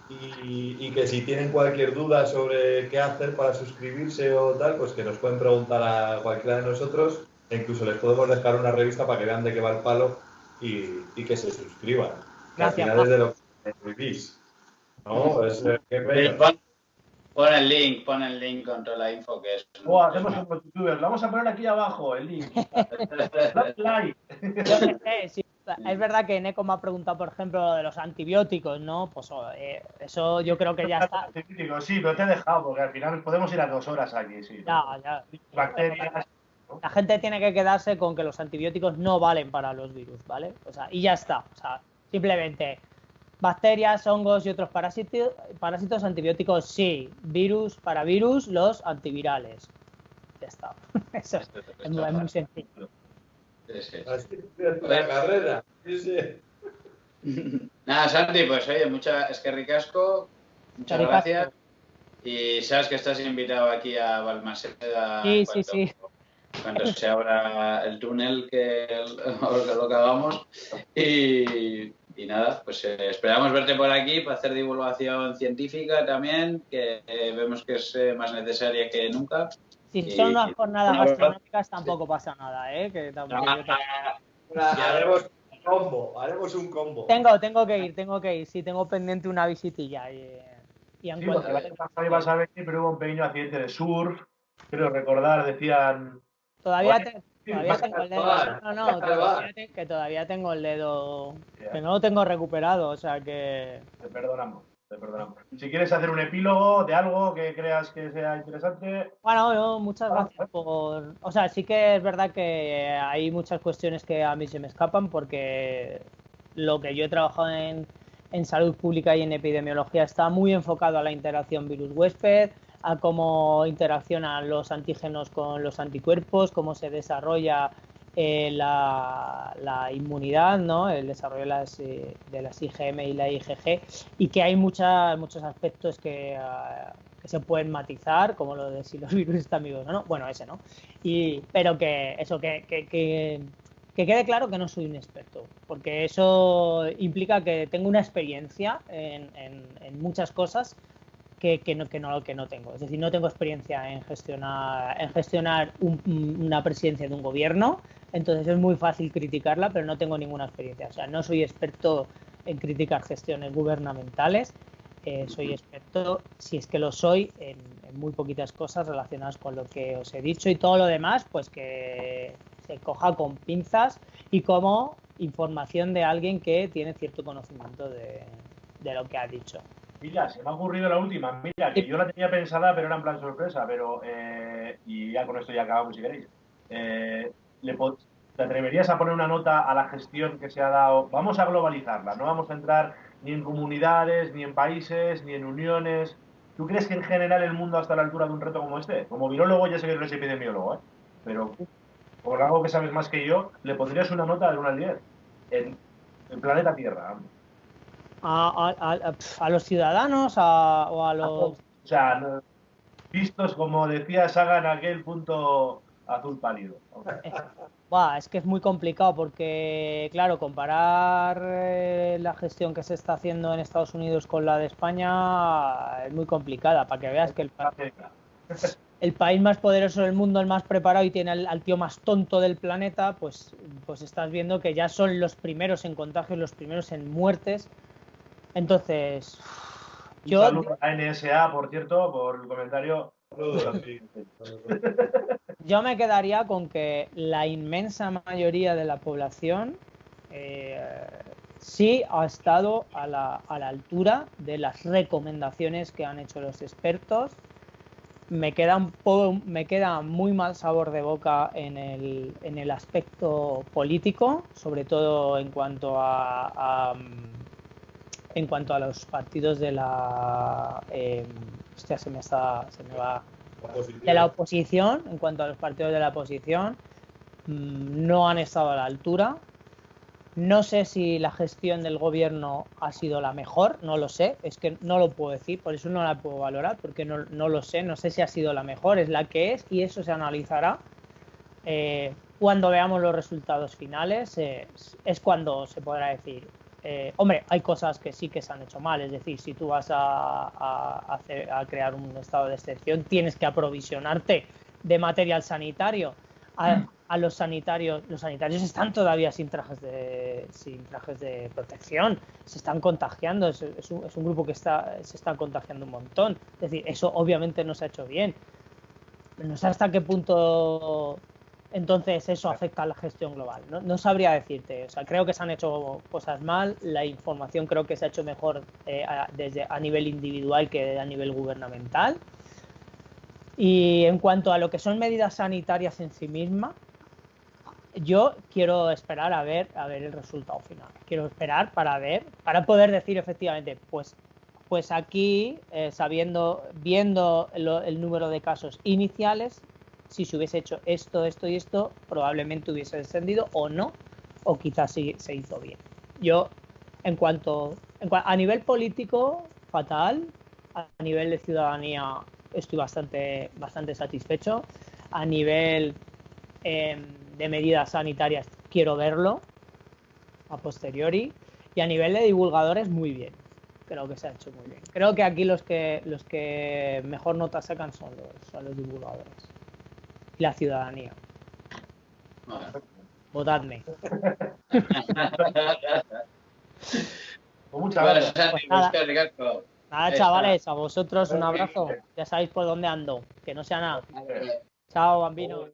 A: y que si tienen cualquier duda sobre qué hacer para suscribirse o tal, pues que nos pueden preguntar a cualquiera de nosotros e incluso les podemos dejar una revista para que vean de qué va el palo y que se suscriban. Que al final es de lo que vivís, ¿no? Es que
D: Pon el link con toda la info que es.
C: Hacemos como youtubers. Lo vamos a poner aquí abajo, el link. Like.
B: Yo qué sé, sí, es verdad que Neko me ha preguntado, por ejemplo, lo de los antibióticos, ¿no? Pues eso yo creo que ya está.
C: Sí, pero te he dejado, porque al final podemos ir a 2 horas aquí, sí.
B: Ya.
C: Bacterias. ¿no?
B: La gente tiene que quedarse con que los antibióticos no valen para los virus, ¿vale? O sea, y ya está. O sea, simplemente bacterias, hongos y otros parásitos antibióticos, sí. Virus, para virus, los antivirales. Ya está. Eso es muy sencillo.
D: Sí.
A: La carrera. Sí.
D: Nada, Santi, pues oye, es que ricasco, muchas gracias. Y sabes que estás invitado aquí a Balmaseda cuando se abra el túnel lo que hagamos. Y nada, pues esperamos verte por aquí para hacer divulgación científica también, que vemos que es más necesaria que nunca.
B: Si son unas jornadas gastronómicas tampoco pasa nada, ¿eh? Que tampoco
A: haremos un combo.
B: Tengo que ir, sí, tengo pendiente una visitilla. Y en cuanto
C: ibas a venir, pero hubo un pequeño accidente de surf, creo recordar, decían...
B: Todavía tengo el dedo, todavía tengo el dedo, que no lo tengo recuperado, o sea que...
C: Te perdonamos. Si quieres hacer un epílogo de algo que creas que sea interesante...
B: Bueno, muchas gracias por... O sea, sí que es verdad que hay muchas cuestiones que a mí se me escapan porque lo que yo he trabajado en salud pública y en epidemiología está muy enfocado a la interacción virus-huésped, a cómo interaccionan los antígenos con los anticuerpos, cómo se desarrolla la inmunidad, ¿no? El desarrollo de las IgM y la IgG, y que hay muchos aspectos que se pueden matizar, como lo de si los virus están vivos o no. Bueno, ese no. Pero que quede claro que no soy un experto, porque eso implica que tengo una experiencia en muchas cosas que no tengo. Es decir, no tengo experiencia en gestionar una presidencia de un gobierno, entonces es muy fácil criticarla, pero no tengo ninguna experiencia. O sea, no soy experto en criticar gestiones gubernamentales, soy experto, si es que lo soy, en muy poquitas cosas relacionadas con lo que os he dicho, y todo lo demás, pues que se coja con pinzas y como información de alguien que tiene cierto conocimiento de lo que ha dicho.
C: Mira, se me ha ocurrido la última. Mira, que yo la tenía pensada, pero era en plan sorpresa. Pero, y ya con esto ya acabamos si queréis. ¿Te atreverías a poner una nota a la gestión que se ha dado? Vamos a globalizarla, no vamos a entrar ni en comunidades, ni en países, ni en uniones. ¿Tú crees que en general el mundo está a la altura de un reto como este? Como virólogo ya sé que no eres epidemiólogo, ¿eh? Pero por algo que sabes más que yo, ¿le pondrías una nota del 1 al 10? En el planeta Tierra.
B: A los ciudadanos o a los...
C: O sea, vistos, como decía Saga, en aquel punto azul pálido.
B: Es que es muy complicado porque, claro, comparar la gestión que se está haciendo en Estados Unidos con la de España es muy complicada, para que veas que el país más poderoso del mundo, el más preparado y tiene al tío más tonto del planeta, pues estás viendo que ya son los primeros en contagios, los primeros en muertes. Entonces,
C: yo... Un saludo a NSA, por cierto, por el comentario.
B: Yo me quedaría con que la inmensa mayoría de la población sí ha estado a la altura de las recomendaciones que han hecho los expertos. Me queda muy mal sabor de boca en el aspecto político, sobre todo en cuanto a los partidos de la de la oposición. En cuanto a los partidos de la oposición, no han estado a la altura. No sé si la gestión del gobierno ha sido la mejor, no lo sé, es que no lo puedo decir, por eso no la puedo valorar, porque no lo sé, no sé si ha sido la mejor, es la que es y eso se analizará. cuando veamos los resultados finales es cuando se podrá decir, hombre, hay cosas que sí que se han hecho mal, es decir, si tú vas a crear un estado de excepción, tienes que aprovisionarte de material sanitario. A los sanitarios están todavía sin trajes de protección, se están contagiando, es un grupo que se está contagiando un montón, es decir, eso obviamente no se ha hecho bien. No sé hasta qué punto entonces eso afecta a la gestión global. No sabría decirte. O sea, creo que se han hecho cosas mal. La información creo que se ha hecho mejor a nivel individual que a nivel gubernamental. Y en cuanto a lo que son medidas sanitarias en sí mismas, yo quiero esperar a ver el resultado final. Quiero esperar para poder decir efectivamente, pues aquí, viendo el número de casos iniciales, si se hubiese hecho esto y esto, probablemente hubiese descendido o no, o quizás sí se hizo bien. Yo, a nivel político, fatal. A nivel de ciudadanía, estoy bastante satisfecho. A nivel de medidas sanitarias, quiero verlo a posteriori. Y a nivel de divulgadores, muy bien. Creo que se ha hecho muy bien. Creo que aquí los que mejor nota sacan son los divulgadores y la ciudadanía. Votadme.
C: Pues muchas gracias.
B: Pues nada, chavales, a vosotros un abrazo. Ya sabéis por dónde ando. Que no sea nada. Chao, bambinos.